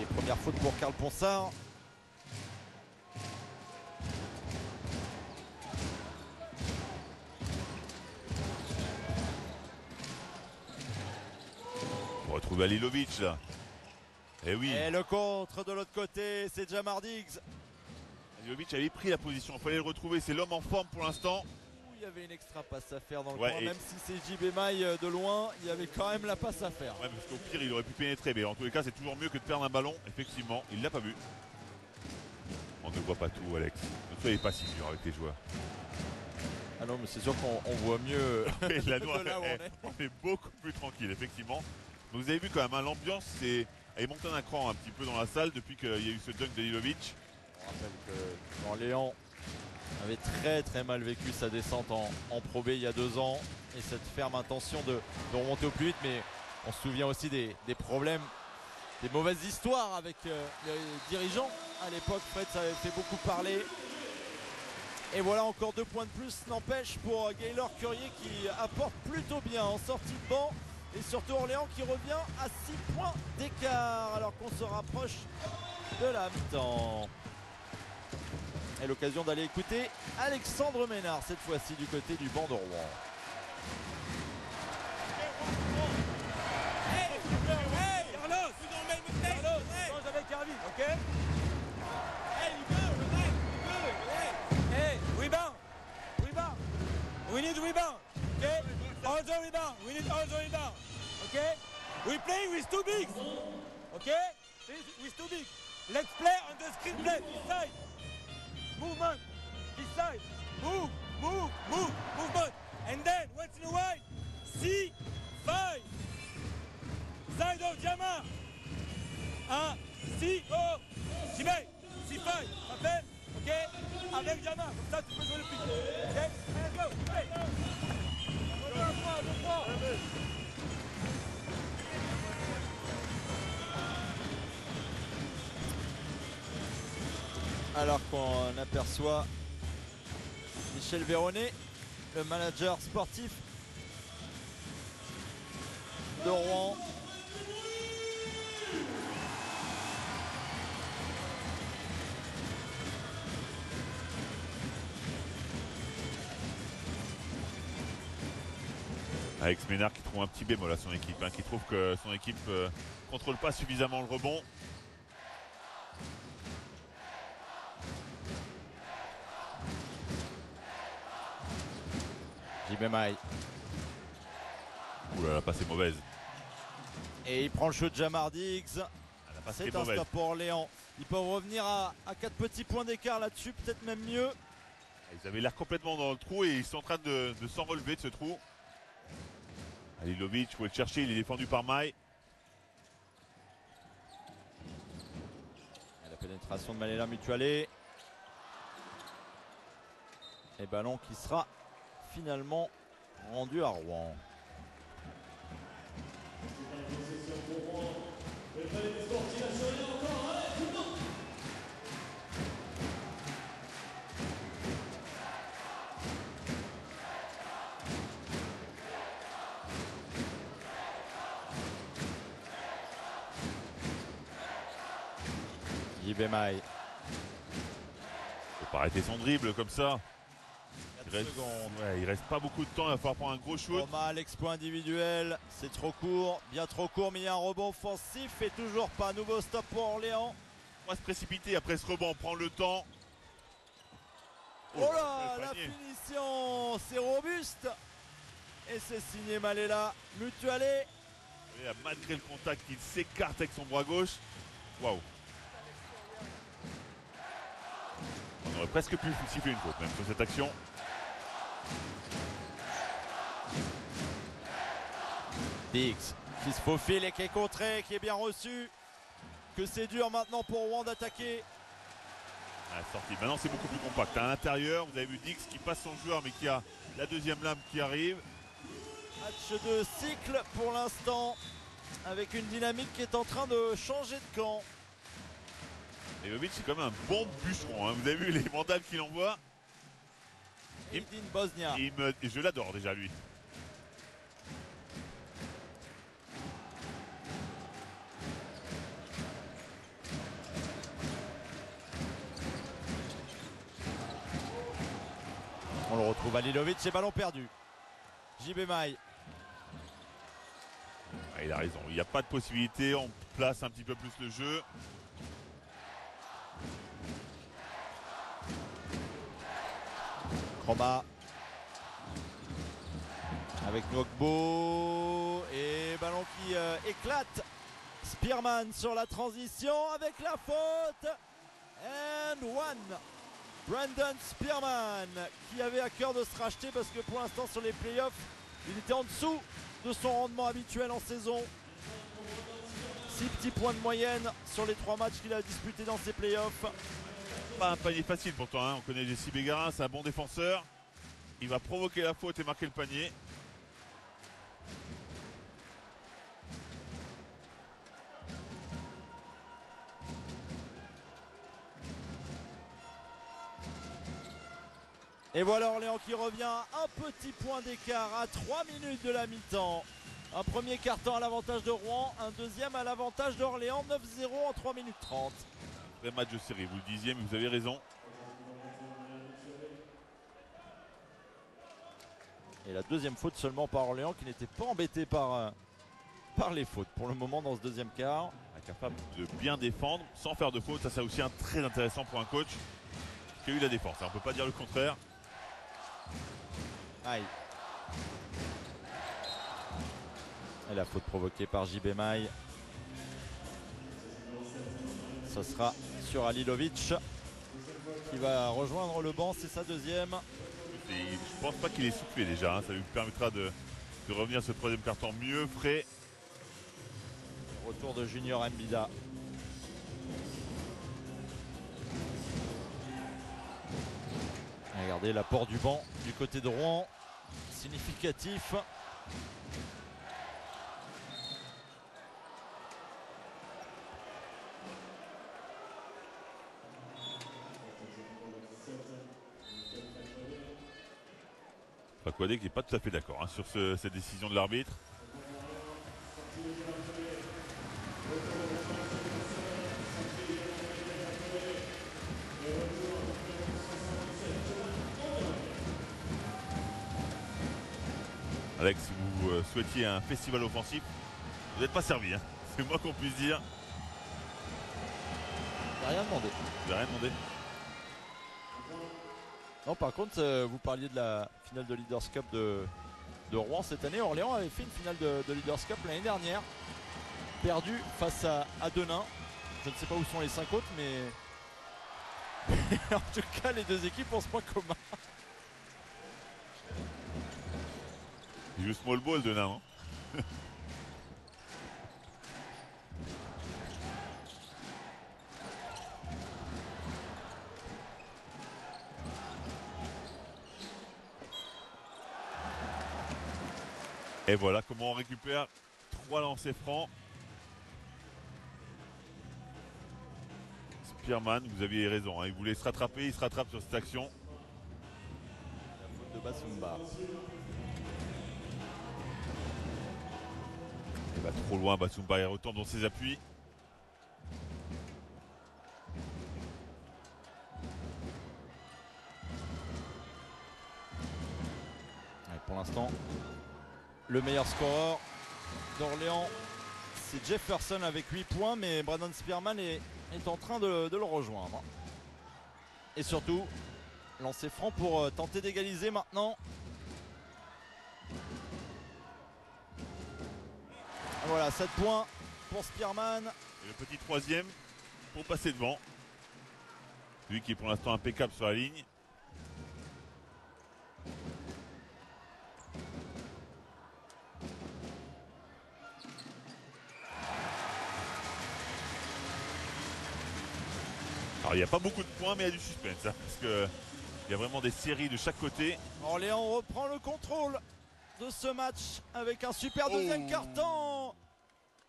Et première faute pour Karl Ponsard. On retrouve Alilovic là. Et oui. Et le contre de l'autre côté, c'est Jamar Diggs. Alilovic avait pris la position, il fallait le retrouver, c'est l'homme en forme pour l'instant. Il y avait une extra passe à faire dans le Ouais, coin, même si c'est JB Maille de loin, il y avait quand même la passe à faire. Ouais, parce qu'au pire il aurait pu pénétrer, mais en tous les cas c'est toujours mieux que de perdre un ballon. Effectivement, il l'a pas vu. On ne voit pas tout, Alex. Ne soyez pas si dur avec les joueurs. Ah non, mais c'est sûr qu'on voit mieux Et la de noix, là où on est beaucoup plus tranquille, effectivement. Mais vous avez vu quand même, hein, l'ambiance elle est montée d'un cran un petit peu dans la salle depuis qu'il y a eu ce dunk d'Alilovic. On rappelle que Orléans avait très mal vécu sa descente en Pro B il y a 2 ans et cette ferme intention de remonter au plus vite, mais on se souvient aussi des problèmes, des mauvaises histoires avec les dirigeants à l'époque. Fred, ça avait fait beaucoup parler. Et voilà encore 2 points de plus, n'empêche pour Gaylor Currier qui apporte plutôt bien en sortie de banc. Et surtout Orléans qui revient à 6 points d'écart alors qu'on se rapproche de la mi-temps. Et l'occasion d'aller écouter Alexandre Ménard, cette fois-ci du côté du banc de Rouen. Carlos, change avec Hervé, ok? Hey, rebound. We need rebound, okay? All the rebound. We need all the rebound, okay? We play with 2 bigs, okay? With 2 bigs. Let's play on the screen play, this side. Movement, this side. Movement. And then, once in a while, C5. Side of Jama. C-O. Chimay. C5. Rappelle, ok? Avec Jama, comme ça tu peux jouer le pic. Ok? Allez, go. Hey. 2-3. Alors qu'on aperçoit Michel Véronnet, le manager sportif de Rouen. Alex Ménard qui trouve un petit bémol à son équipe, hein, qui trouve que son équipe contrôle pas suffisamment le rebond. JB Maille. Ouh là, la passe est mauvaise. Et il prend le shoot de Jamar Diggs. La passe C'est est un mauvaise. stop pour Orléans. Ils peuvent revenir à 4 petits points d'écart là-dessus, peut-être même mieux. Ils avaient l'air complètement dans le trou et ils sont en train de s'en relever de ce trou. Alilovic, faut le chercher, il est défendu par Maille. La pénétration de Maléla Mutualé. Et ballon qui sera finalement rendu à Rouen. JB Maille. Faut pas arrêter son dribble comme ça. 4 secondes. Il reste pas beaucoup de temps, il va falloir prendre un gros shoot. Thomas, l'exploit individuel, c'est trop court, bien trop court, mais il y a un rebond offensif et toujours pas. Nouveau stop pour Orléans. On va se précipiter après ce rebond, prendre le temps. Oh là, la finition, c'est robuste. Et c'est signé Maléla Mutualé. Et là, malgré le contact, il s'écarte avec son bras gauche. Waouh. On aurait presque pu siffler une faute même sur cette action. Diggs qui se faufile et qui est contré, qui est bien reçu. Que c'est dur maintenant pour Rouen d'attaquer. La sortie. Maintenant c'est beaucoup plus compact. À l'intérieur, vous avez vu Dix qui passe son joueur mais qui a la deuxième lame qui arrive. Match de cycle pour l'instant, avec une dynamique qui est en train de changer de camp. Et Jovic c'est quand même un bon bûcheron, hein. Vous avez vu les mandales qu'il envoie. Edin Bosnia. Et je l'adore déjà lui. On le retrouve à Lilovic et ballon perdu. JB Maille. Ah, il a raison, il n'y a pas de possibilité, on place un petit peu plus le jeu. Chroma. Avec Nwogbo. Et ballon qui éclate. Spearman sur la transition avec la faute. And one. Brandon Spearman qui avait à cœur de se racheter parce que pour l'instant sur les playoffs, il était en dessous de son rendement habituel en saison. 6 petits points de moyenne sur les 3 matchs qu'il a disputés dans ses playoffs. Pas un panier facile pourtant, hein. On connaît Jesse Bégarin, c'est un bon défenseur. Il va provoquer la faute et marquer le panier. Et voilà Orléans qui revient à un petit point d'écart à 3 minutes de la mi-temps. Un premier carton à l'avantage de Rouen, un deuxième à l'avantage d'Orléans, 9-0 en 3 minutes 30. Un vrai match de série, vous le disiez, mais vous avez raison. Et la deuxième faute seulement par Orléans qui n'était pas embêté par les fautes pour le moment dans ce deuxième quart. Capable de bien défendre sans faire de faute, ça c'est aussi un très intéressant pour un coach qui a eu la défense. On ne peut pas dire le contraire. Aïe. Et la faute provoquée par JB Maille. Ce sera sur Alilovic qui va rejoindre le banc, c'est sa deuxième. Je ne pense pas qu'il est soufflé déjà, hein. Ça lui permettra de revenir ce troisième carton mieux, frais. Retour de Junior Mbida. Regardez l'apport du banc du côté de Rouen, significatif. Fakwade qui n'est pas tout à fait d'accord, hein, sur cette décision de l'arbitre. Alex, si vous souhaitiez un festival offensif, vous n'êtes pas servi, hein. C'est moi qu'on puisse dire. Il n'a rien demandé. Vous n'avez rien demandé. Non, par contre, vous parliez de la finale de Leaders Cup de Rouen cette année. Orléans avait fait une finale de Leaders Cup l'année dernière. Perdu face à Denain. Je ne sais pas où sont les 5 autres, mais en tout cas, les deux équipes ont ce point commun. Il joue small ball de nain. Hein. Et voilà comment on récupère 3 lancers francs. Spearman, vous aviez raison, hein, il voulait se rattraper, il se rattrape sur cette action. La faute de Basumba. Il va trop loin, Basumba, il retourne dans ses appuis. Ouais, pour l'instant, le meilleur scoreur d'Orléans, c'est Jefferson avec 8 points, mais Brandon Spearman est en train de le rejoindre. Et surtout, lancer franc pour tenter d'égaliser maintenant. Voilà, 7 points pour Spearman. Et le petit troisième pour passer devant. Lui qui est pour l'instant impeccable sur la ligne. Alors il n'y a pas beaucoup de points, mais il y a du suspense, hein, parce qu'il y a vraiment des séries de chaque côté. Orléans reprend le contrôle de ce match avec un super deuxième carton.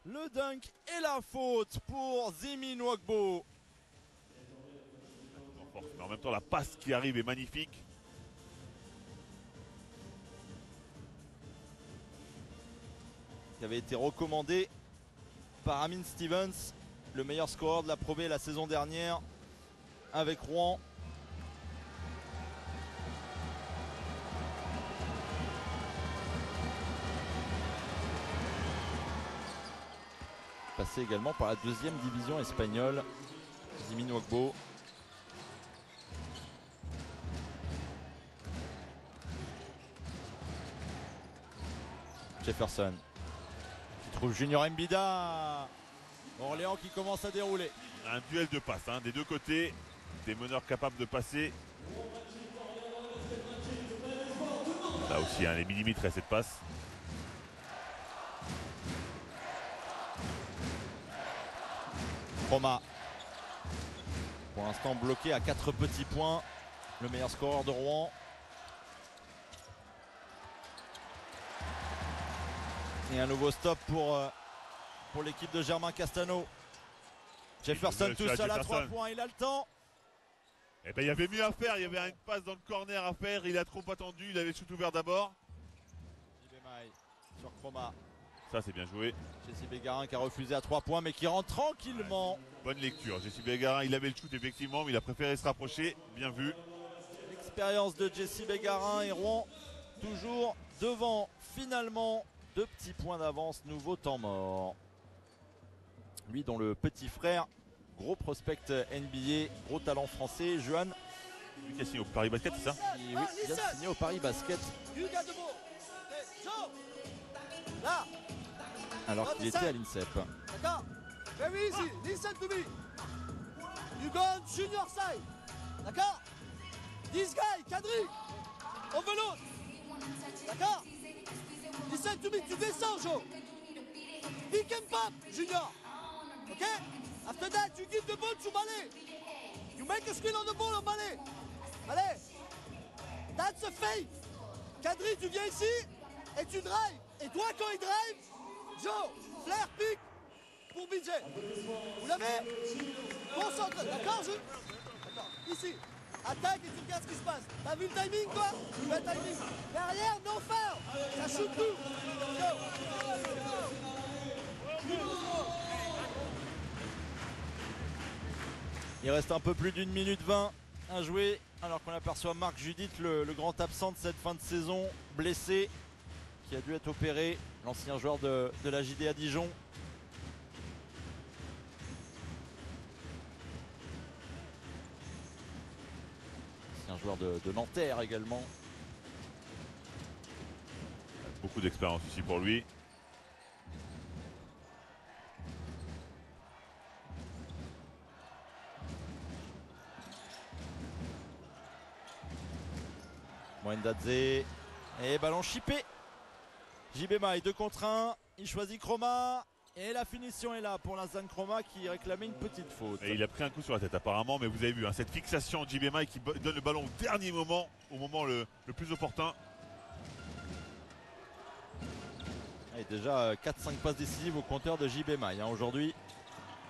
Le dunk et la faute pour Zimi Nwagbo. Mais en même temps, la passe qui arrive est magnifique. Qui avait été recommandé par Amin Stevens, le meilleur scoreur de la Pro B la saison dernière avec Rouen. Passé également par la deuxième division espagnole, Zimi Nwagbo. Jefferson qui trouve Junior Mbida. Orléans qui commence à dérouler. Un duel de passes, hein, des deux côtés, des meneurs capables de passer. Là aussi, hein, les millimètres à cette passe. Roma. Pour l'instant bloqué à 4 petits points. Le meilleur scoreur de Rouen. Et un nouveau stop pour l'équipe de Germain Castano. Jefferson tout seul à 3 points, il a le temps. Eh ben, il y avait mieux à faire, il y avait une passe dans le corner à faire, il a trop attendu, il avait le shoot ouvert d'abord. JB Mai sur Chroma. Ça c'est bien joué. Jesse Bégarin qui a refusé à 3 points mais qui rentre tranquillement. Bonne lecture, Jesse Bégarin, il avait le shoot effectivement, mais il a préféré se rapprocher, bien vu. L'expérience de Jesse Bégarin et Rouen toujours devant finalement. 2 petits points d'avance, nouveau temps mort. Lui dont le petit frère, gros prospect NBA, gros talent français, Johan. Lui qui a signé au Paris Basket, c'est ça? Qui oui, vient de signer au Paris Basket. You got the ball. Okay, Joe. Là. Alors qu'il était à l'INSEP. D'accord. Very easy. Listen to me. You go on junior side. D'accord. This guy, Kadri. Overload. D'accord. Listen to me. Tu descends, Joe. Pick and pop, junior. Ok. After that, you give the ball to Ballet. You make a screen on the ball on Ballet. Allez. That's a fake. Kadri, tu viens ici et tu drives. Et toi, quand il drive, Joe, flair, pick pour BJ. Vous l'avez? Concentre. D'accord, D'accord. Ici. Attaque et tu regardes ce qui se passe. T'as vu le timing, toi? Le timing. Derrière, no foul. Ça shoot tout. Go. Il reste un peu plus d'1 minute 20 à jouer alors qu'on aperçoit Marc Judith, le grand absent de cette fin de saison, blessé, qui a dû être opéré, l'ancien joueur de la JDA Dijon. Ancien joueur de Nanterre également. Beaucoup d'expérience ici pour lui. Moendadze et ballon chippé. JB Mai 2 contre 1. Il choisit Chroma. Et la finition est là pour Lazan Chroma qui réclamait une petite faute. Et il a pris un coup sur la tête apparemment, mais vous avez vu hein, cette fixation de JB Mai qui donne le ballon au dernier moment, au moment le plus opportun. Et déjà 4-5 passes décisives au compteur de JB Mai hein, aujourd'hui.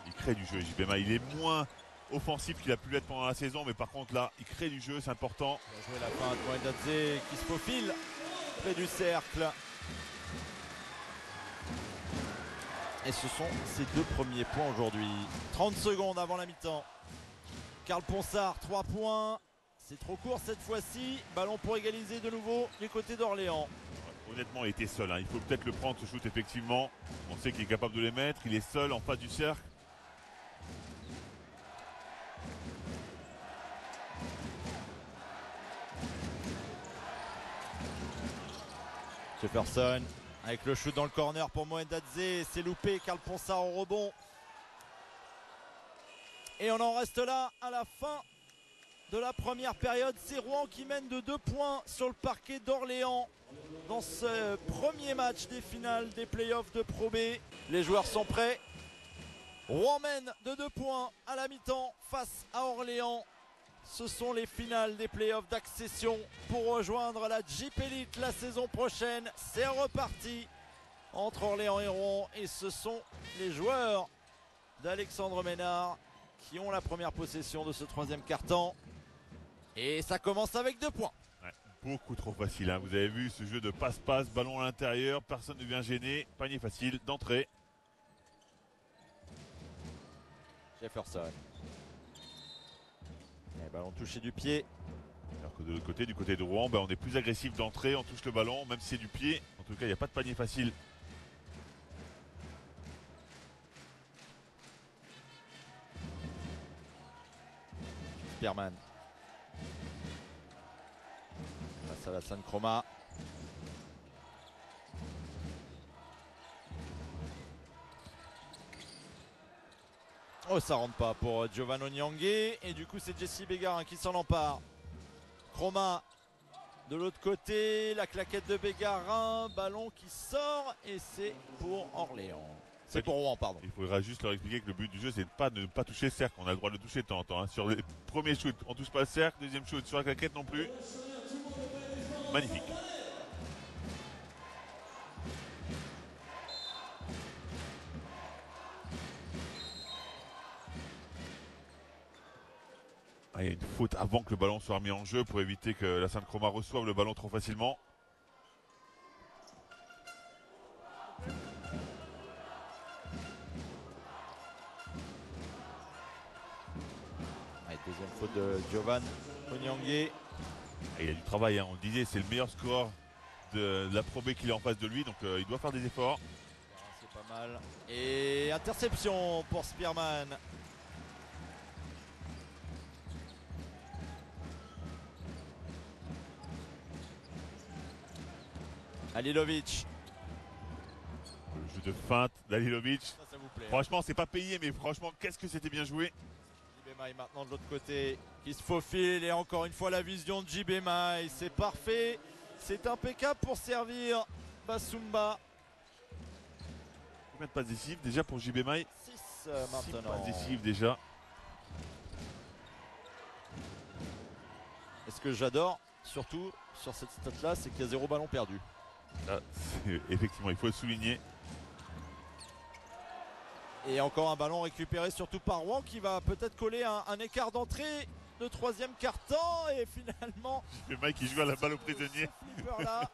Il crée du jeu, JB Mai. Il est moins offensif qu'il a pu l'être pendant la saison, mais par contre là, il crée du jeu, c'est important. Il a joué la fin de Moendadze qui se faufile près du cercle. Et ce sont ses 2 premiers points aujourd'hui. 30 secondes avant la mi-temps. Karl Ponsard, 3 points. C'est trop court cette fois-ci. Ballon pour égaliser de nouveau du côté d'Orléans. Honnêtement, il était seul. Hein. Il faut peut-être le prendre, ce shoot, effectivement. On sait qu'il est capable de les mettre. Il est seul en face du cercle. Jefferson avec le shoot dans le corner pour Moendadze. C'est loupé. Karl Ponsard au rebond. Et on en reste là à la fin de la première période. C'est Rouen qui mène de 2 points sur le parquet d'Orléans dans ce premier match des finales des playoffs de Pro B. Les joueurs sont prêts. Rouen mène de 2 points à la mi-temps face à Orléans. Ce sont les finales des playoffs d'accession pour rejoindre la Jeep Elite la saison prochaine. C'est reparti entre Orléans et Rouen. Et ce sont les joueurs d'Alexandre Ménard qui ont la première possession de ce 3e quart-temps. Et ça commence avec 2 points. Ouais, beaucoup trop facile. Hein. Vous avez vu ce jeu de passe-passe, ballon à l'intérieur, personne ne vient gêner. Panier facile d'entrée. Jefferson. Et ballon touché du pied. Alors que de l'autre côté, du côté de Rouen, on est plus agressif d'entrée, on touche le ballon, même si c'est du pied. En tout cas, il n'y a pas de panier facile. Spearman. Face à la San Chroma. Oh, ça rentre pas pour Giovanni Onyangé. Et du coup, c'est Jesse Bégarin qui s'en empare. Chroma de l'autre côté. La claquette de Bégarin. Ballon qui sort. Et c'est pour Orléans. C'est pour Rouen, pardon. Il faudra juste leur expliquer que le but du jeu, c'est de ne pas toucher le cercle. On a le droit de le toucher de temps en temps. Hein. Sur les premiers shoots, on ne touche pas le cercle. Deuxième shoot, sur la claquette non plus. Magnifique. Ah, il y a une faute avant que le ballon soit remis en jeu pour éviter que la Sainte-Chroma reçoive le ballon trop facilement. Allez, deuxième faute de Giovan Onyangue. Il a du travail, hein. On le disait, c'est le meilleur score de la Pro B qu'il est en face de lui, donc il doit faire des efforts. C'est pas mal. Et interception pour Spearman. Alilovic. Le jeu de feinte d'Alilovic. Ça vous plaît. Franchement, c'est pas payé, mais franchement, qu'est-ce que c'était bien joué. JB maintenant de l'autre côté qui se faufile et encore une fois la vision de JB Mai. C'est parfait. C'est impeccable pour servir Basumba. Combien de passes décisives déjà pour JB Mai? 6 6 maintenant. passes décisives déjà. Et ce que j'adore surtout sur cette stat là, c'est qu'il y a 0 ballon perdu. Là, effectivement, il faut le souligner. Et encore un ballon récupéré surtout par Rouen qui va peut-être coller un écart d'entrée de troisième quart-temps. Et finalement, JB Mai qui joue à la balle au prisonnier. flipper là.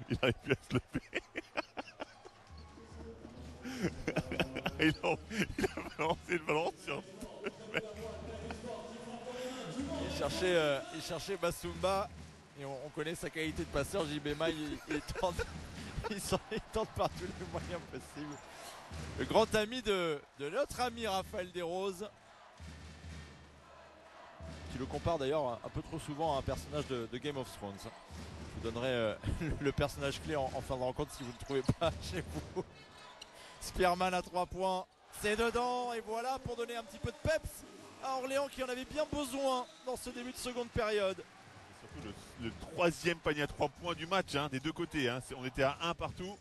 Il n'arrive plus à se lever. il a balancé le ballon sur deux mecs. Il cherchait Basumba et on connaît sa qualité de passeur. JB Mai il tente par tous les moyens possibles. Le grand ami de notre ami Raphaël Desroses, qui le compare d'ailleurs un peu trop souvent à un personnage de Game of Thrones. Je vous donnerai le personnage clé en fin de rencontre si vous ne le trouvez pas chez vous. Spearman à 3 points, c'est dedans et voilà pour donner un petit peu de peps à Orléans qui en avait bien besoin dans ce début de seconde période. Surtout le troisième panier à 3 points du match, hein, des deux côtés. Hein. On était à 1 partout.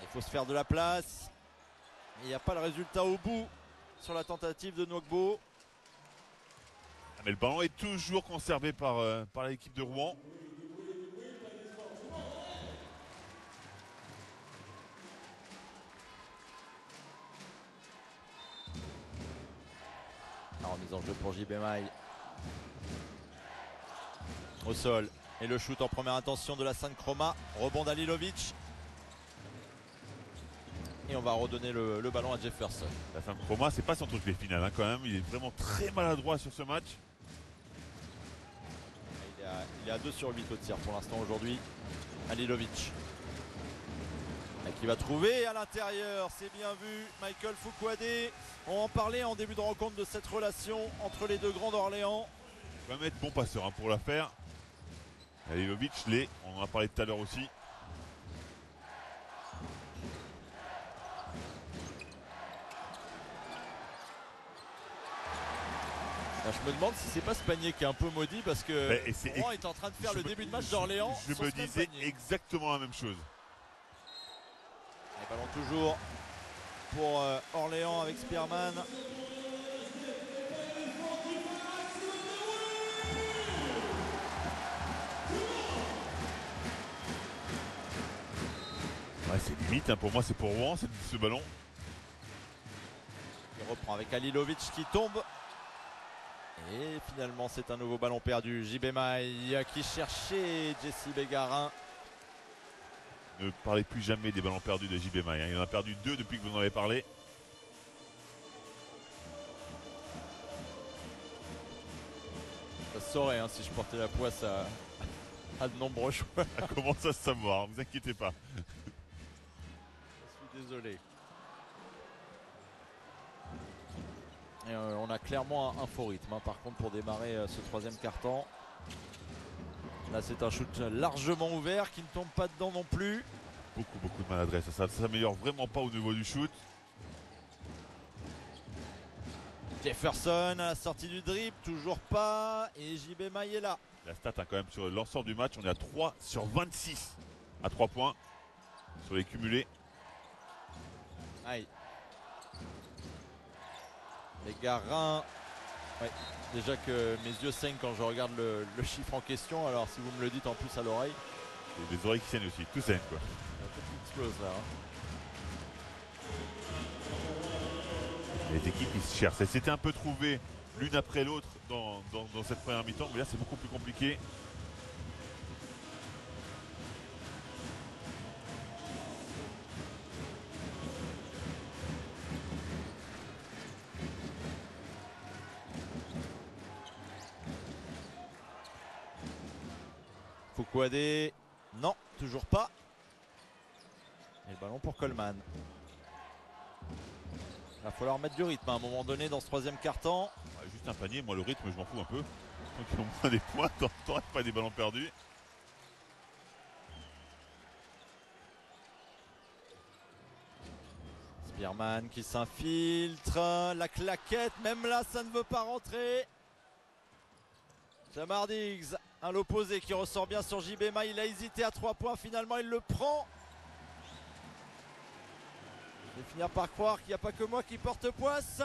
Il faut se faire de la place. Il n'y a pas le résultat au bout sur la tentative de Nwogbo. Mais le ballon est toujours conservé par l'équipe de Rouen. La remise en jeu pour JB Mai. Au sol. Et le shoot en première intention de la Sainte-Chroma. Rebond d'Alilovic. Et on va redonner le ballon à Jefferson. La Sainte-Chroma, c'est pas son truc les finales hein, quand même. Il est vraiment très maladroit sur ce match. Il est à 2 sur 8 au tir pour l'instant aujourd'hui. Alilovic. Qui va trouver à l'intérieur, c'est bien vu. Michael Fouquadé. On en parlait en début de rencontre de cette relation entre les deux grands d'Orléans. Il va mettre bon passeur hein, pour la faire. Alilovic, on en a parlé tout à l'heure aussi. Je me demande si c'est pas ce panier qui est un peu maudit parce que Rouen est en train de faire le début de match d'Orléans. Je me disais exactement la même chose. Les ballons toujours pour Orléans avec Spearman. Ouais, c'est limite, hein. Pour moi c'est pour Rouen ce ballon. Il reprend avec Alilovic qui tombe. Et finalement c'est un nouveau ballon perdu. JB Mai qui cherchait Jesse Bégarin. Ne parlez plus jamais des ballons perdus de JB Mai. Hein. Il en a perdu 2 depuis que vous en avez parlé. Ça se saurait hein, si je portais la poisse à de nombreux joueurs. Ça commence à se savoir, ne vous inquiétez pas. Je suis désolé. Et on a clairement un faux rythme hein, par contre pour démarrer ce troisième quart-temps. Là c'est un shoot largement ouvert qui ne tombe pas dedans non plus. Beaucoup de maladresse, ça ne s'améliore vraiment pas au niveau du shoot. Jefferson à la sortie du dribble, toujours pas. Et JB Mai est là. La stat hein, quand même sur l'ensemble du match, on est à 3 sur 26 à 3 points sur les cumulés. Aïe. Les Garins. Ouais. Déjà que mes yeux saignent quand je regarde le chiffre en question. Alors si vous me le dites en plus à l'oreille. Et les oreilles qui saignent aussi, tout saigne quoi. Petite explose là. Les équipes qui se cherchent. Elles s'étaient un peu trouvées l'une après l'autre dans cette première mi-temps, mais là c'est beaucoup plus compliqué. Fouquadé, non, toujours pas. Et le ballon pour Coleman. Il va falloir mettre du rythme à un moment donné dans ce troisième quart-temps. Juste un panier, moi le rythme je m'en fous un peu. Tant qu'ils ont moins des points, tant pas des ballons perdus. Spearman qui s'infiltre, la claquette, même là ça ne veut pas rentrer. Jamar Diggs à l'opposé qui ressort bien sur JB Maille, il a hésité à 3 points, finalement il le prend. Je vais finir par croire qu'il n'y a pas que moi qui porte poisse.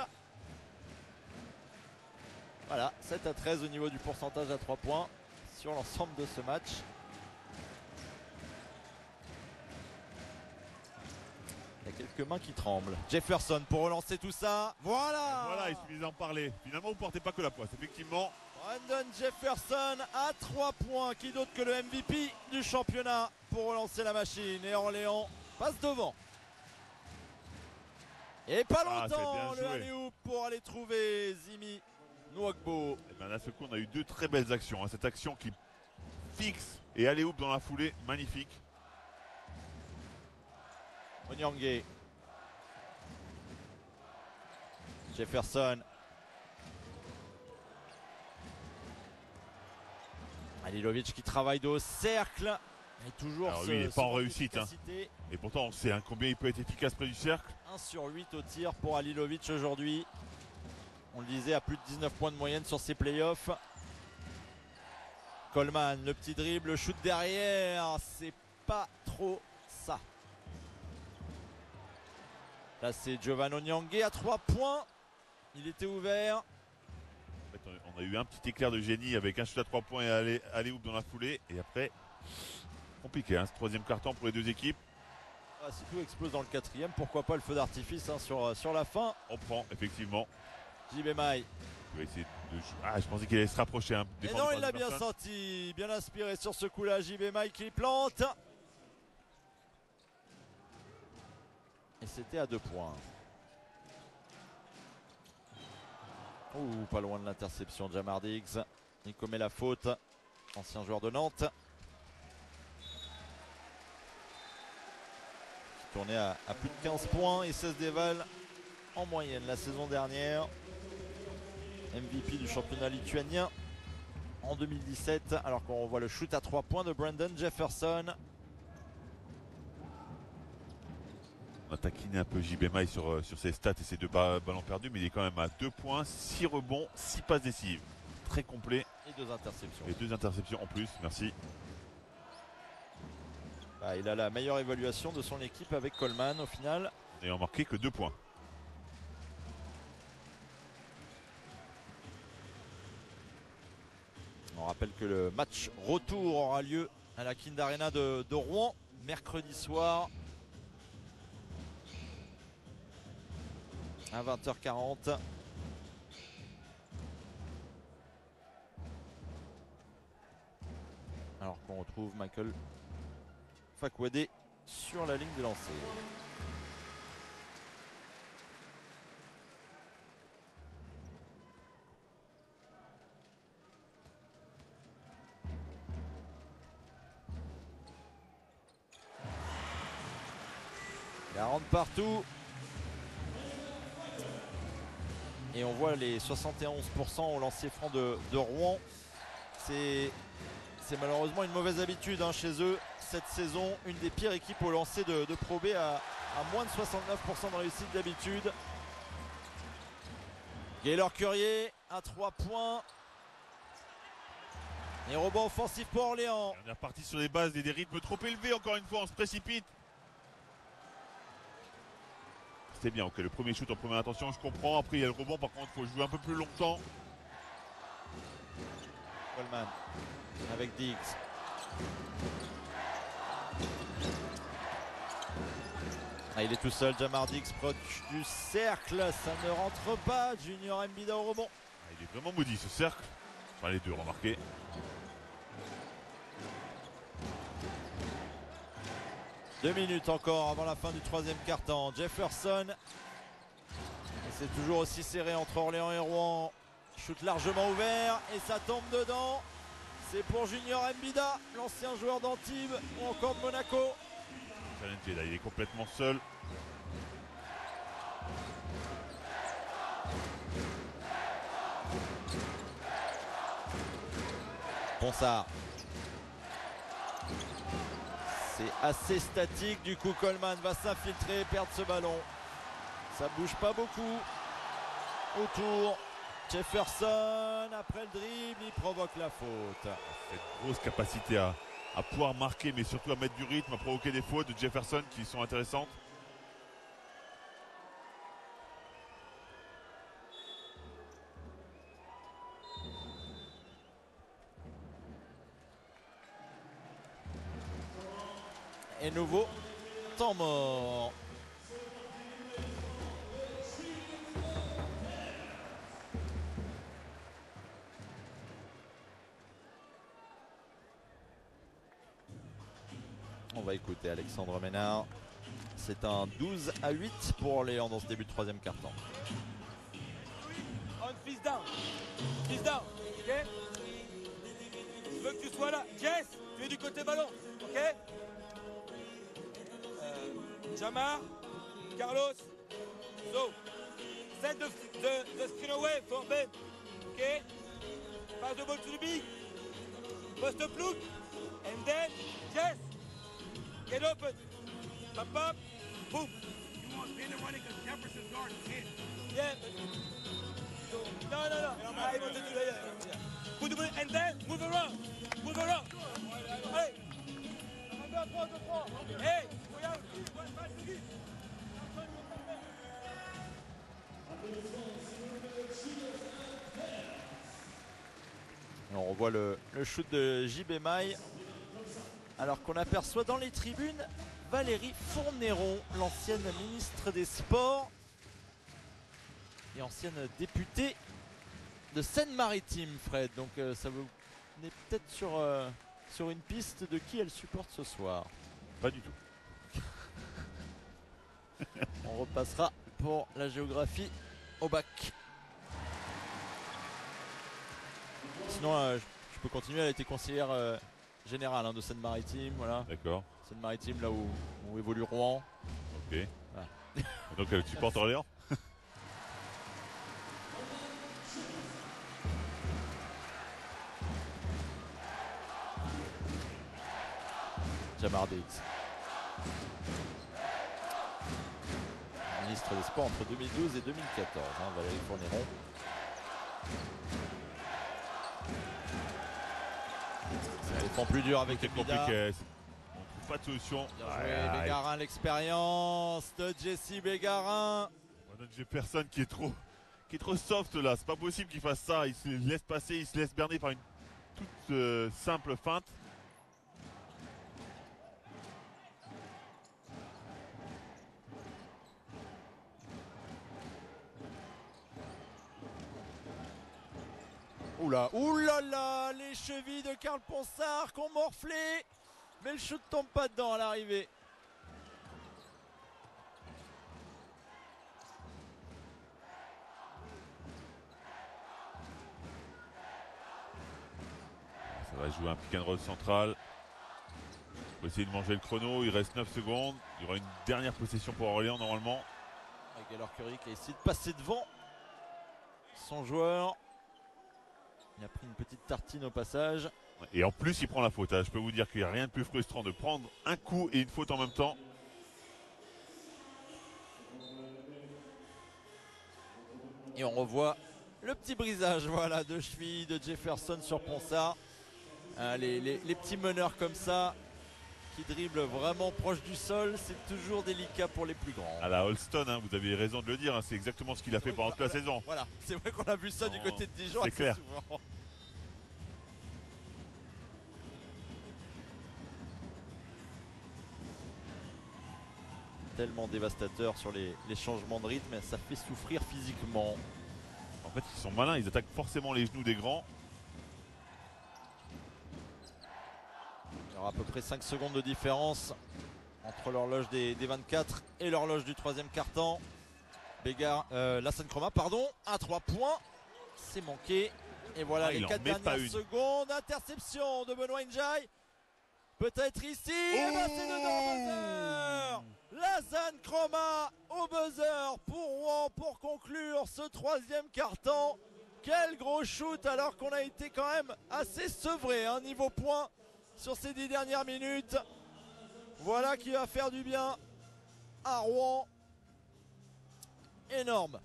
Voilà, 7-13 au niveau du pourcentage à 3 points sur l'ensemble de ce match. Il y a quelques mains qui tremblent. Jefferson pour relancer tout ça. Voilà. Voilà, il suffisait d'en parler. Finalement, vous ne portez pas que la poisse, effectivement. Brandon Jefferson à 3 points. Qui d'autre que le MVP du championnat pour relancer la machine. Et Orléans passe devant. Et pas longtemps le alley-oop pour aller trouver Zimi Nwagbo. Et bien, à ce coup, on a eu deux très belles actions. Cette action qui fixe et alley-oop dans la foulée, magnifique. Onyangue. Jefferson. Alilovic qui travaille de haut cercle. Et toujours alors lui, il n'est pas en réussite. Et pourtant, on sait combien il peut être efficace près du cercle. 1 sur 8 au tir pour Alilovic aujourd'hui. On le disait, à plus de 19 points de moyenne sur ses playoffs. Coleman, le petit dribble, le shoot derrière. C'est pas trop ça. Là, c'est Giovanni Onyangue à 3 points. Il était ouvert. En fait, on a eu un petit éclair de génie avec un shoot à 3 points et alley-oop dans la foulée. Et après, compliqué, ce troisième carton pour les deux équipes. Si tout explose dans le quatrième, pourquoi pas le feu d'artifice sur la fin. On prend, effectivement. JB Maille. Il va essayer de jouer. Ah, je pensais qu'il allait se rapprocher. Et non, il l'a bien senti. Bien inspiré sur ce coup-là. JB Maille qui plante. Et c'était à 2 points. Ouh, pas loin de l'interception de Jamar Diggs. Il commet la faute. Ancien joueur de Nantes. Qui tournait à plus de 15 points et 16 dévals en moyenne la saison dernière. MVP du championnat lituanien en 2017. Alors qu'on revoit le shoot à 3 points de Brandon Jefferson. On a taquiné un peu JB Maille sur ses stats et ses 2 ballons perdus, mais il est quand même à 2 points, 6 rebonds, 6 passes décisives. Très complet. Et 2 interceptions. Et 2 interceptions en plus, merci. Il a la meilleure évaluation de son équipe avec Coleman au final. N'ayant marqué que 2 points. On rappelle que le match retour aura lieu à la Kind Arena de Rouen mercredi soir à 20h40. Alors qu'on retrouve Michael Fouquadé sur la ligne de lancer. Il rentre partout. Et on voit les 71% au lancer franc de Rouen. C'est malheureusement une mauvaise habitude chez eux cette saison. Une des pires équipes au lancer de Pro B à moins de 69% de réussite d'habitude. Gaylor Currier à 3 points. Et rebond offensif pour Orléans. On est reparti sur les bases des rythmes trop élevés. Encore une fois, on se précipite. C'est bien, ok, le premier shoot en première intention, je comprends. Après, il y a le rebond, par contre, il faut jouer un peu plus longtemps. Coleman avec Diggs. Ah, il est tout seul, Jamar Diggs proche du cercle, ça ne rentre pas. Junior Mbida au rebond. Ah, il est vraiment maudit ce cercle. Enfin les deux, remarquez. Deux minutes encore avant la fin du troisième quart-temps. Jefferson. Et c'est toujours aussi serré entre Orléans et Rouen. Shoot largement ouvert et ça tombe dedans. C'est pour Junior Mbida, l'ancien joueur d'Antibes ou encore de Monaco. Challenger, là, il est complètement seul. Ponsard. C'est assez statique, du coup Coleman va s'infiltrer, perdre ce ballon. Ça bouge pas beaucoup autour. Jefferson, après le dribble, il provoque la faute. Cette grosse capacité à pouvoir marquer, mais surtout à mettre du rythme, à provoquer des fautes de Jefferson qui sont intéressantes. Et nouveau temps mort. On va écouter Alexandre Ménard. C'est un 12-8 pour Orléans dans ce début de troisième quart-temps. On fist down. Fist down. Ok. Je veux que tu sois là. Jess, tu es du côté ballon. Ok. Jamar, Carlos, so send the screen away for Ben. Okay? Pass the ball to the big. Post up look. And then, yes. Get open. Pop up. Boom. You want Ben to run it because Jefferson's guarding 10. Yeah. No. I want to do that. Yeah. Put the ball and then move around. Move around. Hey. Hey. On revoit le shoot de JB Maille. Alors qu'on aperçoit dans les tribunes Valérie Fourneron, l'ancienne ministre des Sports et ancienne députée de Seine-Maritime, Fred. Donc ça vous est peut-être sur une piste de qui elle supporte ce soir. Pas du tout. On repassera pour la géographie au bac. Sinon, je peux continuer. Elle a été conseillère générale de Seine-Maritime. Voilà. D'accord. Seine-Maritime, là où évolue Rouen. Ok. Voilà. Donc elle supporte Orléans. Jamar Diggs. Ministre des Sports entre 2012 et 2014, Valérie Fourneron. Ça défend plus dur avec C'est Mbida. compliqué. On trouve pas de solution. Bien joué, Bégarin, l'expérience de Jesse Bégarin. On a Jefferson qui est trop soft là. C'est pas possible qu'il fasse ça. Il se laisse passer, il se laisse berner par une toute simple feinte. Oulala, les chevilles de Karl Ponsard qui ont morflé, mais le shoot ne tombe pas dedans à l'arrivée. Ça va jouer un pick and roll central. Il faut essayer de manger le chrono. Il reste 9 secondes. Il y aura une dernière possession pour Orléans normalement. Avec Gaylor Curry qui a essayé de passer devant son joueur. Il a pris une petite tartine au passage. Et en plus, il prend la faute. Je peux vous dire qu'il n'y a rien de plus frustrant de prendre un coup et une faute en même temps. Et on revoit le petit brisage de cheville de Jefferson sur Ponsard. Les petits meneurs comme ça qui dribblent vraiment proche du sol, c'est toujours délicat pour les plus grands. À la Holston, vous avez raison de le dire. C'est exactement ce qu'il a fait pendant toute la saison. Voilà, c'est vrai qu'on a vu ça du côté de Dijon. C'est clair. Souvent. tellement dévastateur sur les changements de rythme, ça fait souffrir physiquement. En fait, ils sont malins, ils attaquent forcément les genoux des grands. Il y aura à peu près 5 secondes de différence entre l'horloge des 24 et l'horloge du troisième quart-temps. Lassane Chroma, pardon, à 3 points. C'est manqué. Et voilà les 4 dernières secondes. Interception de Benoît Ndiaye. Peut-être ici. Et ben c'est dedans, buzzer. Lassane Chroma au buzzer pour Rouen pour conclure ce troisième quart-temps. Quel gros shoot alors qu'on a été quand même assez sevré niveau point sur ces 10 dernières minutes. Voilà qui va faire du bien à Rouen. Énorme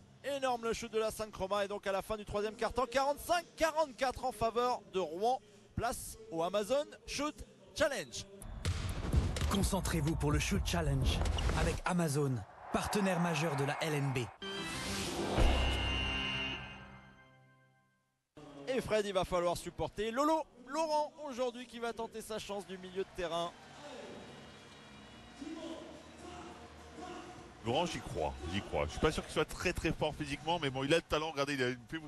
le shoot de Lassane Chroma. Et donc à la fin du troisième quart-temps, 45-44 en faveur de Rouen. Place au Amazon Shoot Challenge. Concentrez-vous pour le Shoot Challenge avec Amazon, partenaire majeur de la LNB. Et Fred, il va falloir supporter Laurent aujourd'hui qui va tenter sa chance du milieu de terrain. Laurent, j'y crois. Je suis pas sûr qu'il soit très très fort physiquement, mais bon, il a le talent. Regardez, il a une fait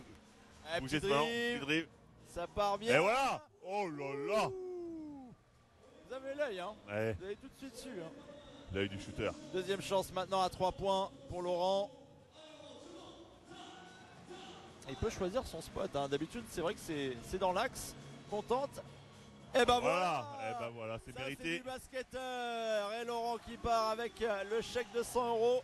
bouger ce ballon. Dribble. Ça part bien. Et voilà. Oh là là. Vous avez l'œil, hein. Ouais. Vous avez tout de suite su. Hein. L'œil du shooter. Deuxième chance maintenant à 3 points pour Laurent. Il peut choisir son spot. D'habitude, c'est vrai que c'est dans l'axe. Contente. Et ben voilà, c'est mérité. C'est du basketteur. Et Laurent qui part avec le chèque de 100 €. Bon,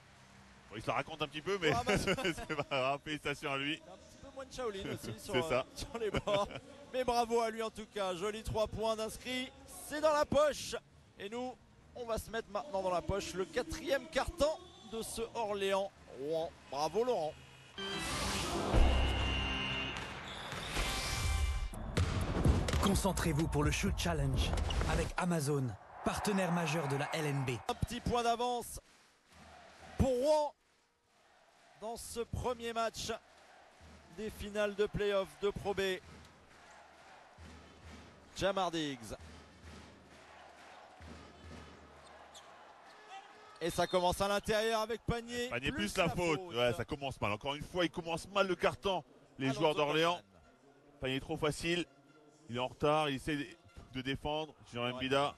il se la raconte un petit peu, mais c'est pas grave. Félicitations à lui. Un petit peu moins de Shaolin aussi sur les bords. Mais bravo à lui en tout cas. Joli 3 points d'inscrit. C'est dans la poche. Et nous, on va se mettre maintenant dans la poche le 4e quart-temps de ce Orléans-Rouen. Bravo Laurent. Concentrez-vous pour le Shoot Challenge avec Amazon, partenaire majeur de la LNB. Un petit point d'avance pour Rouen dans ce premier match des finales de play-off de Pro B. Jamar Diggs. Et ça commence à l'intérieur avec Panier. Panier plus la faute. Ouais, ça commence mal. Encore une fois, il commence mal le carton. Les joueurs d'Orléans. Panier trop facile. Il est en retard. Il essaie de défendre. Junior Mbida.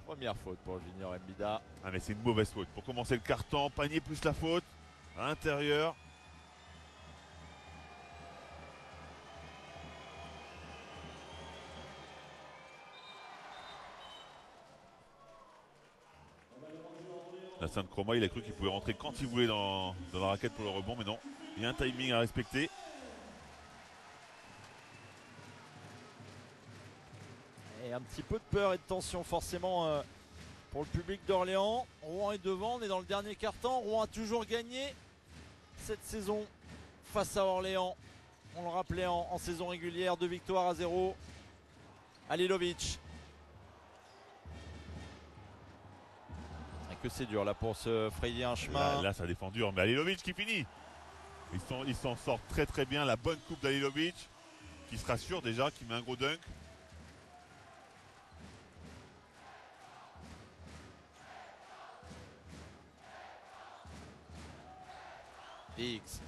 Première faute pour Junior Mbida. Ah mais c'est une mauvaise faute. Pour commencer le carton, Panier plus la faute. À l'intérieur. Lassane Chroma, il a cru qu'il pouvait rentrer quand il voulait dans la raquette pour le rebond, mais non. Il y a un timing à respecter. Et un petit peu de peur et de tension forcément pour le public d'Orléans. Rouen est devant, on est dans le dernier quart-temps. Rouen a toujours gagné cette saison face à Orléans. On le rappelait en saison régulière, 2 victoires à 0. Halilovic. Et que c'est dur là pour se frayer un chemin. Là ça a défendu, mais Halilovic qui finit. Ils s'en sortent très très bien. La bonne coupe d'Halilovic qui se rassure déjà, qui met un gros dunk. X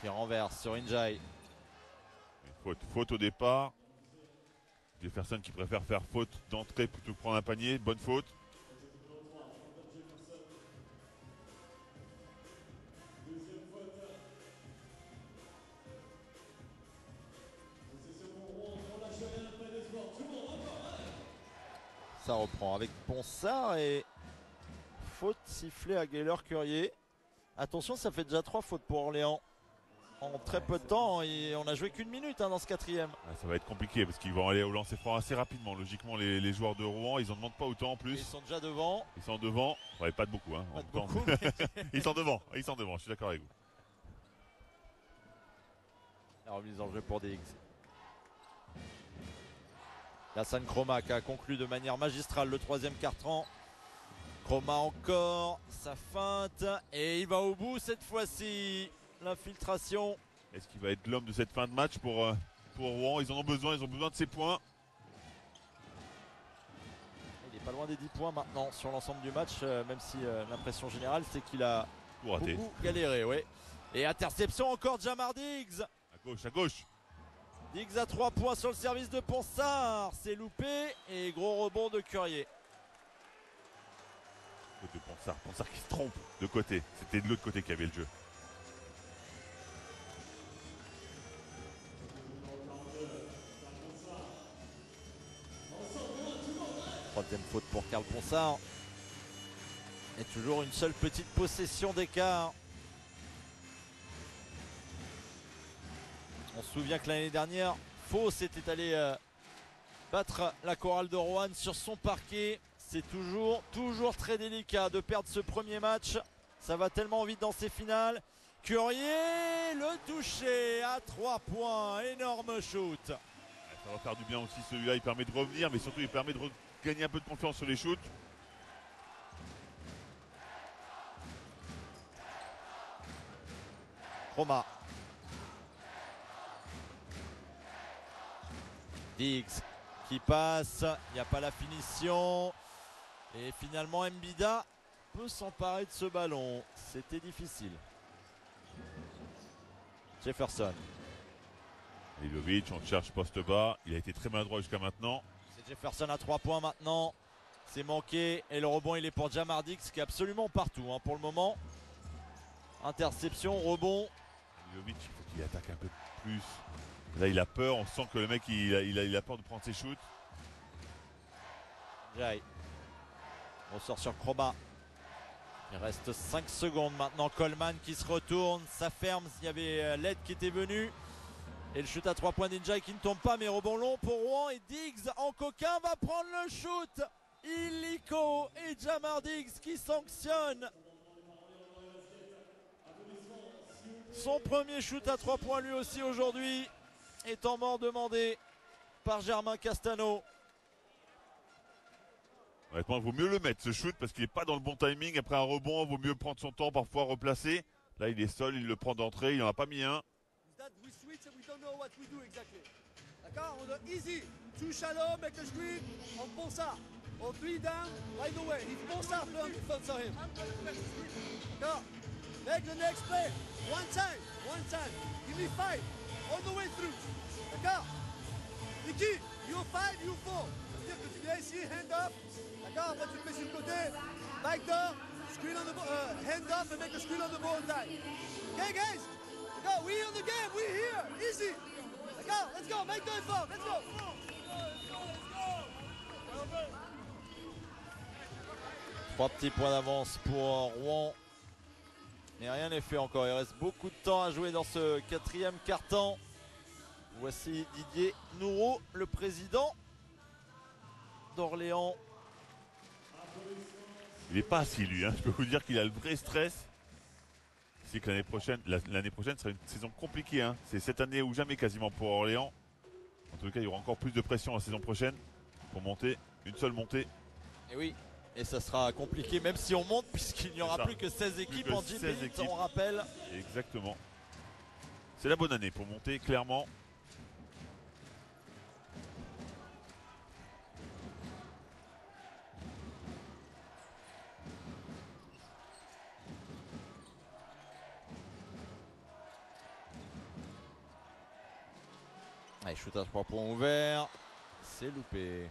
qui renverse sur Ndiaye. Faute au départ. Jefferson qui préfère faire faute d'entrée plutôt que prendre un panier. Bonne faute. Ça reprend avec Ponsard et faute sifflée à Gaylor-Currier. Attention, ça fait déjà 3 fautes pour Orléans. En très peu de temps, et on a joué qu'une minute dans ce 4e. Ça va être compliqué parce qu'ils vont aller au lancer franc assez rapidement. Logiquement, les joueurs de Rouen, ils en demandent pas autant en plus. Ils sont déjà devant. Ils sont devant. Ouais, pas de beaucoup. Hein, pas de beaucoup mais... Ils sont devant. Je suis d'accord avec vous. La remise en jeu pour DX. Lassane Chroma qui a conclu de manière magistrale le 3e quart-temps. Chroma encore, sa feinte et il va au bout cette fois-ci. L'infiltration. Est-ce qu'il va être l'homme de cette fin de match pour Rouen? Ils en ont besoin, de ces points. Pas loin des 10 points maintenant sur l'ensemble du match, même si l'impression générale c'est qu'il a Tout raté. beaucoup galéré. Ouais. Et interception encore de Jamar Diggs. À gauche, à gauche. Diggs à 3 points sur le service de Ponsard. C'est loupé et gros rebond de Currier. De Ponsard. Ponsard qui se trompe de côté. C'était de l'autre côté qu'il y avait le jeu. Troisième faute pour Karl Ponsard. Et toujours une seule petite possession d'écart. On se souvient que l'année dernière, Faux était allé battre la chorale de Roanne sur son parquet. C'est toujours très délicat de perdre ce premier match. Ça va tellement vite dans ces finales. Currier, le toucher à 3 points. Énorme shoot. Ça va faire du bien aussi celui-là. Il permet de revenir, mais surtout il permet de gagner un peu de confiance sur les shoots. Roma. Diggs qui passe, il n'y a pas la finition. Et finalement Mbida peut s'emparer de ce ballon. C'était difficile. Jefferson. Ilovic, on cherche poste bas. Il a été très maladroit jusqu'à maintenant. C'est Jefferson à 3 points maintenant. C'est manqué. Et le rebond il est pour Jamar Diggs qui est absolument partout pour le moment. Interception, rebond. Ilovic, il faut qu'il attaque un peu plus. Là il a peur, on sent que le mec il a peur de prendre ses shoots. Jai. On sort sur Chroma. Il reste 5 secondes maintenant. Coleman qui se retourne. Ça ferme. Il y avait l'aide qui était venue. Et le shoot à 3 points d'Injai qui ne tombe pas. Mais rebond long pour Rouen. Et Diggs en coquin va prendre le shoot. Illico et Jamar Diggs qui sanctionne. Son premier shoot à 3 points lui aussi aujourd'hui. Étant mort demandé par Germain Castano. Honnêtement, il vaut mieux le mettre ce shoot parce qu'il n'est pas dans le bon timing. Après un rebond, il vaut mieux prendre son temps, parfois replacer. Là, il est seul, il le prend d'entrée, il n'en a pas mis un. D'accord, on doit easy, too shallow, make a screen, on Ponsard. On 3 down, right away. If Ponsard fronts on him. D'accord, make the next play. One time. Give me 5, all the way through. D'accord, Nicky, you 5, you 4. C'est-à-dire que tu viens ici, hand up. D'accord, après tu te mets sur le côté, back door, screen on the ball, hand up and make a screen on the ball time. Okay guys, d'accord, we on the game, we here, easy. D'accord, let's go, make the effort, let's go. 3 petits points d'avance pour Rouen. Mais rien n'est fait encore. Il reste beaucoup de temps à jouer dans ce 4e quart-temps. Voici Didier Noureau, le président d'Orléans. Il n'est pas assis lui, je peux vous dire qu'il a le vrai stress. C'est que l'année prochaine sera une saison compliquée. C'est cette année ou jamais quasiment pour Orléans. En tout cas, il y aura encore plus de pression la saison prochaine pour monter. Une seule montée. Et oui, et ça sera compliqué même si on monte puisqu'il n'y aura plus que 16 équipes en 10 minutes, on rappelle. Exactement. C'est la bonne année pour monter, clairement. Allez, shoot à 3 points ouvert. C'est loupé.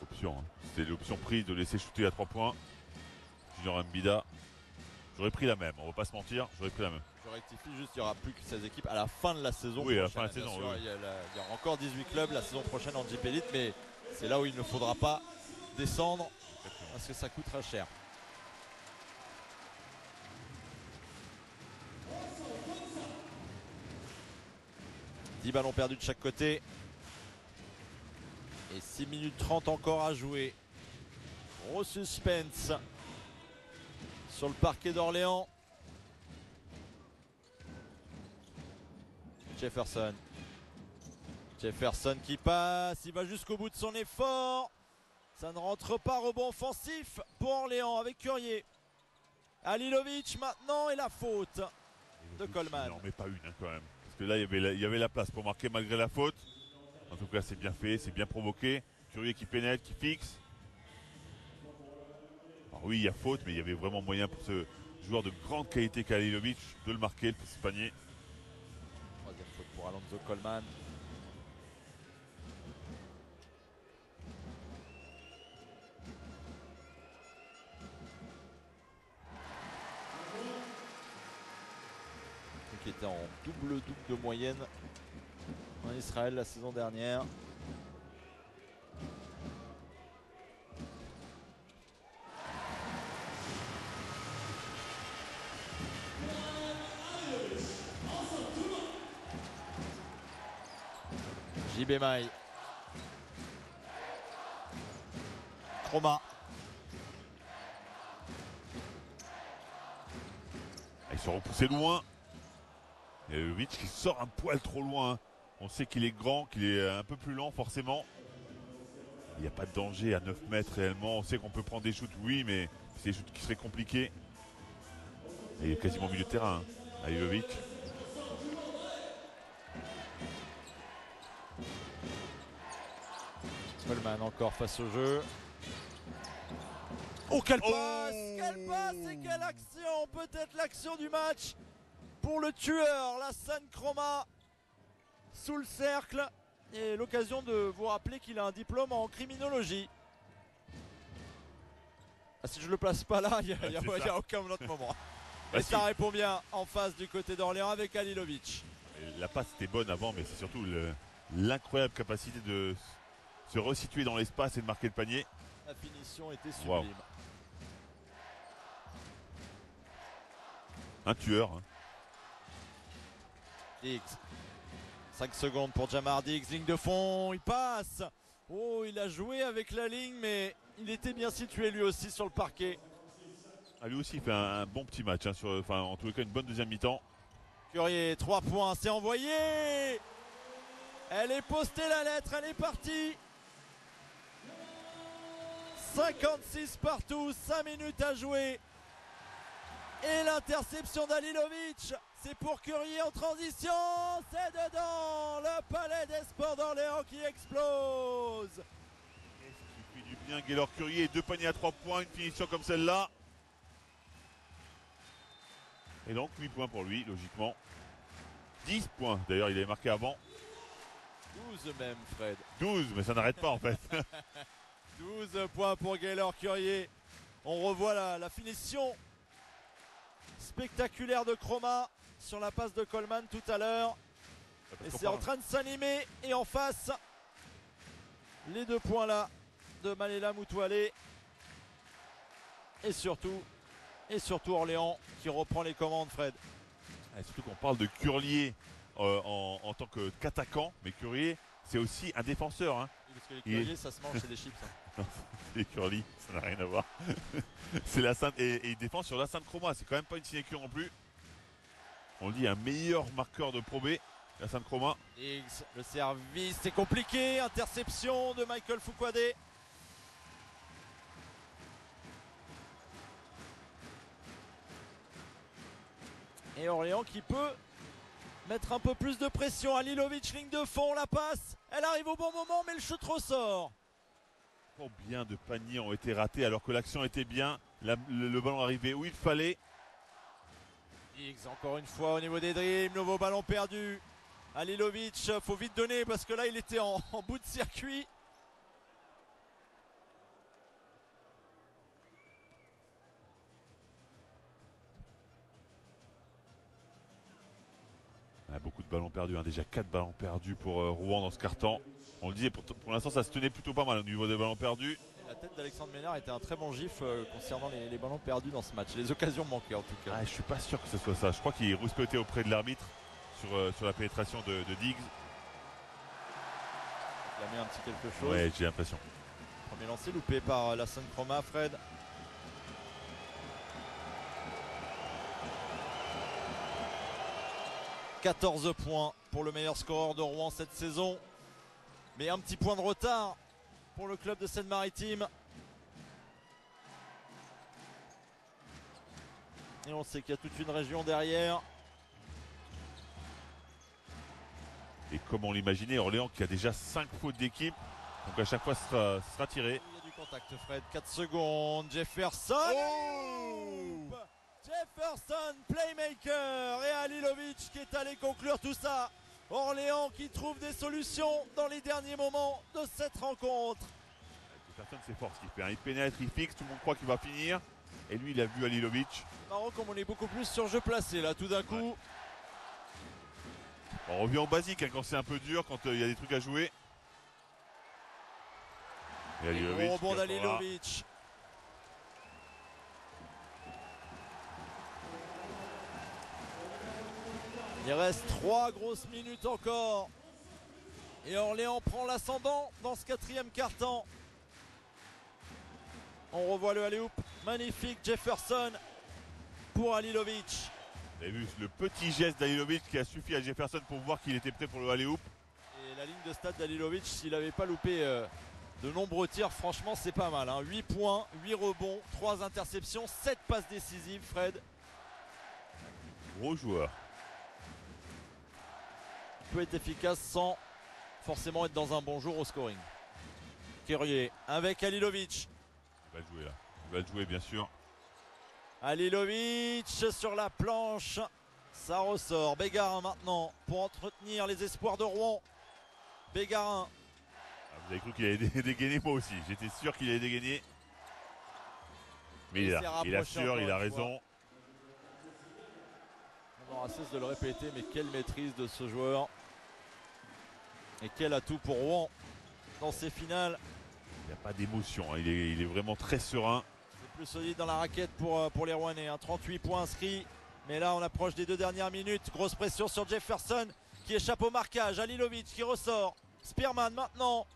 Option. C'était l'option prise de laisser shooter à 3 points. Junior Mbida. J'aurais pris la même, on va pas se mentir, j'aurais pris la même. Je rectifie juste, il n'y aura plus que 16 équipes à la fin de la saison. Oui, prochaine, à la fin de la saison. Oui. Il y aura encore 18 clubs la saison prochaine en JP Elite, mais c'est là où il ne faudra pas descendre parce que ça coûtera cher. « 10 ballons perdus de chaque côté. Et 6 minutes 30 encore à jouer. Gros suspense sur le parquet d'Orléans. Jefferson. Jefferson qui passe. Il va jusqu'au bout de son effort. Ça ne rentre pas. Rebond offensif pour Orléans avec Currier. Alilovic maintenant et la faute de Coleman. Il n'en met pas une quand même. Parce que là, il y avait la place pour marquer malgré la faute. En tout cas, c'est bien fait, c'est bien provoqué. Curier qui pénètre, qui fixe. Alors oui, il y a faute, mais il y avait vraiment moyen pour ce joueur de grande qualité qu'Alilovic de le marquer, le petit panier. Troisième faute pour Alonso Coleman. Qui était en double de moyenne en Israël la saison dernière. JB Maille. Chroma. Ils sont repoussés loin. Et Jovic qui sort un poil trop loin. On sait qu'il est grand, qu'il est un peu plus lent forcément. Il n'y a pas de danger à 9 mètres réellement. On sait qu'on peut prendre des shoots, oui, mais c'est des shoots qui seraient compliqués. Et il est quasiment au milieu de terrain, hein, à Jovic. Coleman encore face au jeu. Oh quelle passe! Quelle passe et quelle action! Peut-être l'action du match pour le tueur, la San Chroma sous le cercle. Et l'occasion de vous rappeler qu'il a un diplôme en criminologie. Ah, si je le place pas là, il n'y a aucun autre moment. Et ça répond bien en face du côté d'Orléans avec Alilovic. La passe était bonne avant, mais c'est surtout l'incroyable capacité de se resituer dans l'espace et de marquer le panier. La finition était sublime. Wow. Un tueur. Hein. Diggs. 5 secondes pour Jamar Diggs, ligne de fond, il passe. Oh, il a joué avec la ligne, mais il était bien situé lui aussi sur le parquet. Ah, lui aussi il fait un bon petit match, hein, en tous les cas une bonne deuxième mi-temps. Curier, 3 points, c'est envoyé. Elle est postée la lettre, elle est partie. 56 partout, 5 minutes à jouer. Et l'interception d'Alilovic, c'est pour Curier en transition, c'est dedans, le palais des sports d'Orléans qui explose. Qu'est-ce qui fait du bien, Gaylor Curier, 2 paniers à 3 points, une finition comme celle-là. Et donc 8 points pour lui, logiquement. 10 points, d'ailleurs il avait marqué avant. 12 même Fred. 12, mais ça n'arrête pas en fait. 12 points pour Gaylor Curier. On revoit la finition spectaculaire de Chroma sur la passe de Coleman tout à l'heure. Et c'est en train de s'animer. Et en face, les 2 points là de Malela Moutoualé. Et surtout Orléans qui reprend les commandes, Fred. Et surtout qu'on parle de Curier en tant qu'attaquant, mais Curier c'est aussi un défenseur. Hein. Parce que les Curiers ça se mange, c'est des chips. Hein. Les Curly, ça n'a rien à voir. C'est la Sainte et il défend sur la Sainte Chroma. C'est quand même pas une sinecure non plus. On le dit, un meilleur marqueur de Pro B, la Sainte Chroma. Diggs, le service, c'est compliqué. Interception de Michael Fouquade. Et Orléans qui peut mettre un peu plus de pression. Alilovic, ligne de fond, la passe. Elle arrive au bon moment, mais le shoot ressort. Combien de paniers ont été ratés alors que l'action était bien. Le ballon arrivait où il fallait. Diggs encore une fois au niveau des dribbles, nouveau ballon perdu. Alilovic, faut vite donner parce que là il était en bout de circuit. Ah, beaucoup de ballons perdus, hein. Déjà 4 ballons perdus pour Rouen dans ce quart-temps. On le dit, pour l'instant ça se tenait plutôt pas mal au niveau des ballons perdus. Et la tête d'Alexandre Ménard était un très bon gif concernant les ballons perdus dans ce match. Les occasions manquées en tout cas. Ah, je suis pas sûr que ce soit ça. Je crois qu'il est rouspété auprès de l'arbitre sur la pénétration de Diggs. Il a mis un petit quelque chose. Ouais, j'ai l'impression. Premier lancé loupé par la Sun Chroma, Fred. « 14 points pour le meilleur scoreur de Rouen cette saison. Mais un petit point de retard pour le club de Seine-Maritime. Et on sait qu'il y a toute une région derrière. Et comme on l'imaginait, Orléans qui a déjà 5 fautes d'équipe, Donc à chaque fois ce sera tiré. Il y a du contact Fred, 4 secondes, Jefferson. Oh Jefferson, playmaker, et Halilovic qui est allé conclure tout ça. Orléans qui trouve des solutions dans les derniers moments de cette rencontre. Jefferson c'est fort ce qu'il fait, hein. Il pénètre, il fixe, tout le monde croit qu'il va finir. Et lui il a vu Halilovic. Marrant comme on est beaucoup plus sur jeu placé là tout d'un coup. On revient au basique hein, quand c'est un peu dur, quand il y a des trucs à jouer. Et Halilovic. Rebond d'Halilovic. Il reste 3 grosses minutes encore. Et Orléans prend l'ascendant dans ce 4e quart-temps. On revoit le alley-oop. Magnifique Jefferson pour Halilovic. Vous avez vu le petit geste d'Halilovic qui a suffi à Jefferson pour voir qu'il était prêt pour le alley-oop. Et la ligne de stade d'Halilovic, s'il n'avait pas loupé de nombreux tirs, franchement c'est pas mal. 8 points, 8 rebonds, 3 interceptions, 7 passes décisives, Fred. Gros joueur. Peut être efficace sans forcément être dans un bon jour au scoring. Kerrier avec Halilovic. Il va le jouer là. Il va le jouer bien sûr. Halilovic sur la planche. Ça ressort. Bégarin maintenant pour entretenir les espoirs de Rouen. Bégarin. Ah, vous avez cru qu'il allait dégainer, moi aussi. J'étais sûr qu'il allait dégainer. Mais il assure, il a raison. On aura cesse de le répéter, mais quelle maîtrise de ce joueur. Et quel atout pour Rouen dans ces finales. Il n'y a pas d'émotion, hein. Il est vraiment très serein. C'est plus solide dans la raquette pour les Rouennais. 38 points inscrits. Mais là, on approche des 2 dernières minutes. Grosse pression sur Jefferson qui échappe au marquage. Halilovic qui ressort. Spearman maintenant.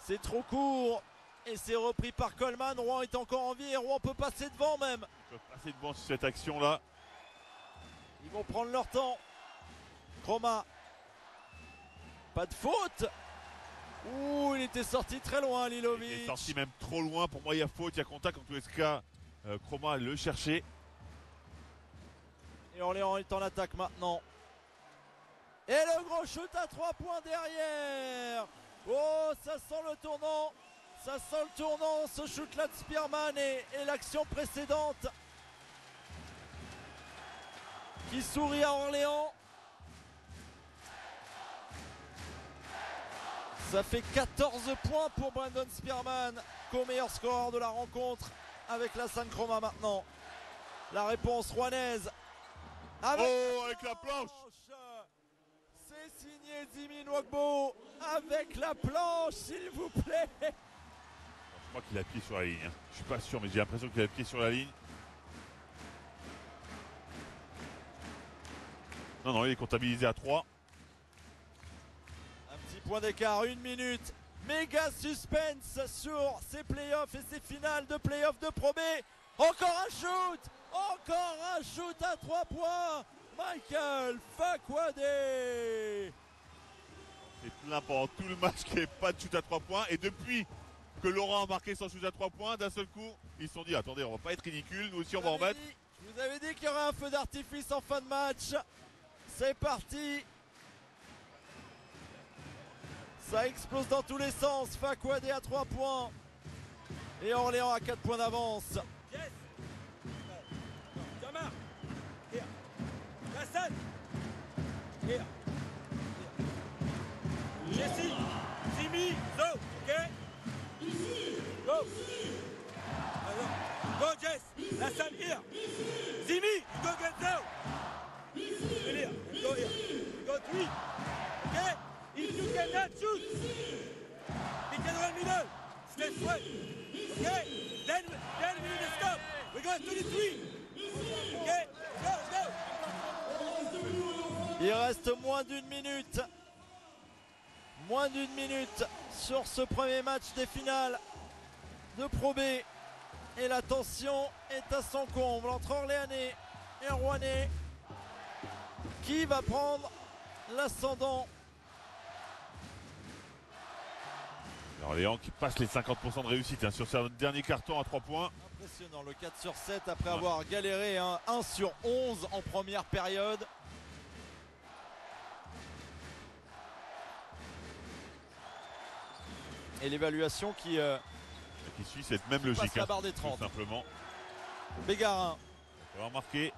C'est trop court. Et c'est repris par Coleman. Rouen est encore en vie et Rouen peut passer devant même. Ils peuvent passer devant sur cette action-là. Ils vont prendre leur temps. Chroma. Pas de faute. Ouh, il était sorti très loin, Halilovic. Il est sorti même trop loin. Pour moi, il y a faute, il y a contact. En tous les cas, Chroma le chercher. Et Orléans est en attaque maintenant. Et le gros shoot à 3 points derrière. Oh, ça sent le tournant. Ça sent le tournant, ce shoot-là de Spearman et l'action précédente. Qui sourit à Orléans. Ça fait 14 points pour Brandon Spearman, co-meilleur scoreur de la rencontre avec la Sainte-Chroma maintenant. La réponse rouennaise. Avec la planche. C'est signé Dimi Nwagbo avec la planche, s'il vous plaît. Je crois qu'il a pied sur la ligne. Hein. Je suis pas sûr, mais j'ai l'impression qu'il a pied sur la ligne. Non, il est comptabilisé à 3. Un petit point d'écart, 1 minute. Méga suspense sur ces playoffs et ces finales de playoffs de Pro B. Encore un shoot. Encore un shoot à 3 points. Michael Fakwade. C'est plein pendant tout le match qu'il n'y ait pas de shoot à 3 points. Et depuis que Laurent a marqué son shoot à 3 points, d'un seul coup, ils se sont dit attendez, on va pas être ridicule, nous aussi on va en mettre. Je vous avais dit qu'il y aurait un feu d'artifice en fin de match. C'est parti. Ça explose dans tous les sens. Fakwade à 3 points. Et Orléans à 4 points d'avance. Yes. Jamar. Here. Hassan. Here. Jesse. Jimmy. Zo. Okay. Go. Go, Jess. Hassan here. Jimmy. You go get Zo. Here. Go here. Go 3. Okay. If you cannot shoot, you can run middle. Stay straight. Okay? Then we need to stop. We go 23. Okay? Go. Il reste moins d'1 minute. Moins d'1 minute sur ce premier match des finales de Pro B. Et la tension est à son comble entre Orléanais et Rouennais. Qui va prendre l'ascendant? Orléans qui passe les 50% de réussite hein, sur ce dernier carton à 3 points. Impressionnant, le 4 sur 7 après avoir galéré 1 sur 11 en première période. Et l'évaluation qui suit cette même passe logique. la barre des 30. Tout simplement. Bégarin, On va remarquer.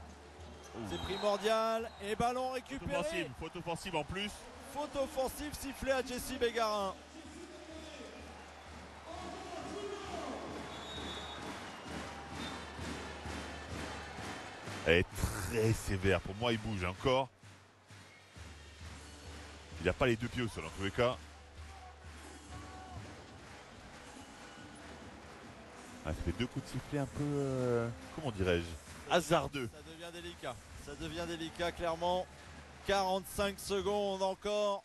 c'est primordial. Et ballon récupéré. Faute offensive en plus. Faute offensive sifflée à Jesse Bégarin. Elle est très sévère. Pour moi, il bouge encore. Il n'a pas les deux pieds au sol en tous les cas. Ah, ça fait deux coups de sifflet un peu, comment dirais-je, hasardeux. Ça devient délicat. Ça devient délicat clairement. 45 secondes encore.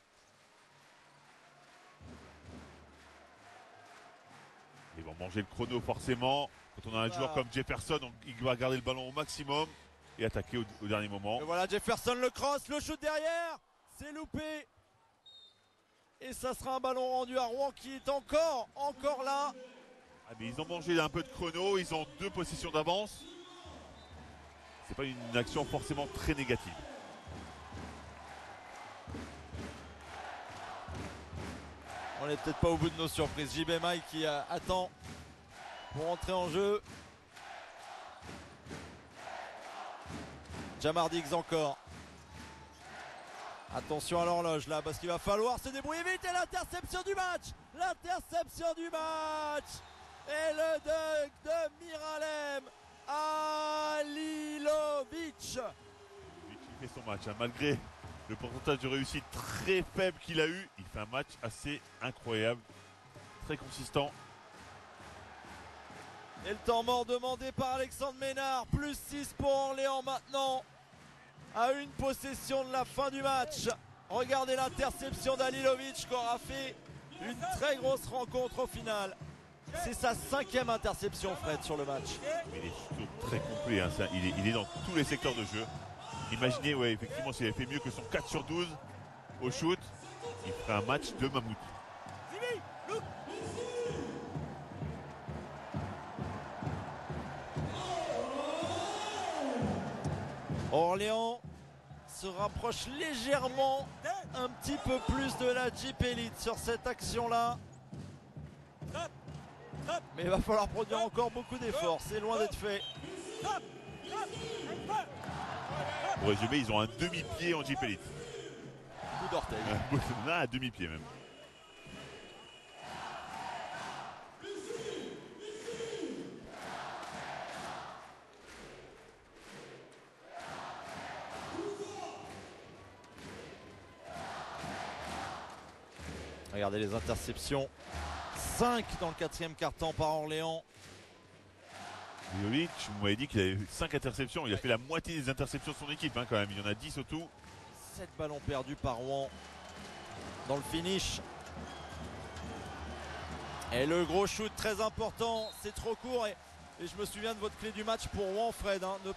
Ils vont manger le chrono forcément. Quand on a un joueur comme Jefferson, il va garder le ballon au maximum et attaquer au dernier moment. Et voilà Jefferson le cross, le shoot derrière. C'est loupé. Et ça sera un ballon rendu à Rouen qui est encore là. Ah, mais ils ont mangé un peu de chrono, ils ont 2 possessions d'avance. C'est pas une action forcément très négative. On n'est peut-être pas au bout de nos surprises. JB Mike qui attend pour entrer en jeu. Jamar Diggs encore. Attention à l'horloge là parce qu'il va falloir se débrouiller vite et l'interception du match. L'interception du match. Et le dunk de Miralem Halilovic. Il fait son match, hein. Malgré le pourcentage de réussite très faible qu'il a eu, il fait un match assez incroyable, très consistant. Et le temps mort demandé par Alexandre Ménard, plus 6 pour Orléans maintenant, à une possession de la fin du match. Regardez l'interception d'Halilovic qui aura fait une très grosse rencontre au final. C'est sa 5e interception, Fred, sur le match. Il est surtout très complet, hein. Il est dans tous les secteurs de jeu. Imaginez, ouais, effectivement, s'il avait fait mieux que son 4 sur 12 au shoot, il ferait un match de mammouth. Orléans se rapproche légèrement un petit peu plus de la Jeep Elite sur cette action-là. Mais il va falloir produire encore beaucoup d'efforts, c'est loin d'être fait. Pour résumer, ils ont un demi-pied en Jeep Elite. Coup d'orteil. Un demi-pied même. Regardez les interceptions. 5 dans le 4e quart-temps par Orléans. Halilovic, vous m'avez dit qu'il avait 5 interceptions. Il a fait la moitié des interceptions de son équipe, hein, quand même. Il y en a 10 au tout. 7 ballons perdus par Rouen dans le finish. Et le gros shoot très important, c'est trop court. Et je me souviens de votre clé du match pour Rouen, Fred. Hein, ne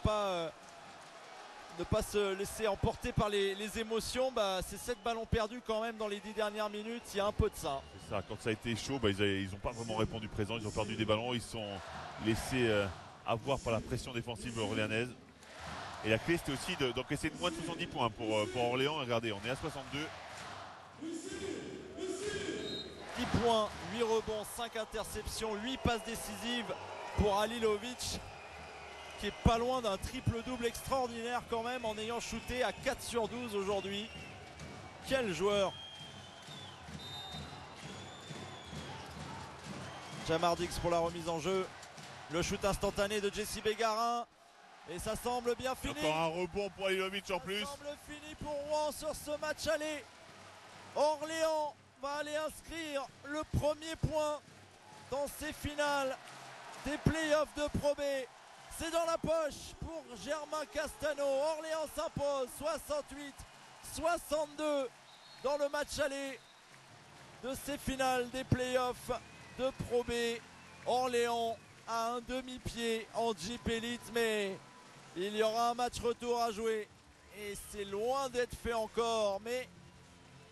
pas se laisser emporter par les émotions. C'est 7 ballons perdus quand même dans les 10 dernières minutes. Il y a un peu de ça. C'est ça, quand ça a été chaud, ils n'ont pas vraiment répondu présent. Ils ont perdu des ballons. Ils se sont laissés avoir par la pression défensive orléanaise. Et la clé, c'était aussi d'encaisser moins de 70 points pour Orléans. Regardez, on est à 62. 10 points, 8 rebonds, 5 interceptions, 8 passes décisives pour Halilovic, qui est pas loin d'un triple-double extraordinaire quand même en ayant shooté à 4 sur 12 aujourd'hui. Quel joueur! Jamar Diggs pour la remise en jeu. Le shoot instantané de Jesse Bégarin. Et ça semble bien fini. Encore un rebond pour Halilovic en plus. Ça semble fini pour Rouen sur ce match aller. Orléans va aller inscrire le premier point dans ces finales des playoffs de Pro B. C'est dans la poche pour Germain Castano. Orléans s'impose 68-62 dans le match aller de ces finales des playoffs de Pro B. Orléans a un demi-pied en Jeep Elite, mais il y aura un match retour à jouer. Et c'est loin d'être fait encore, mais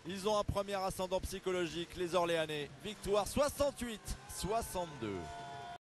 ils ont un premier ascendant psychologique, les Orléanais. Victoire 68-62.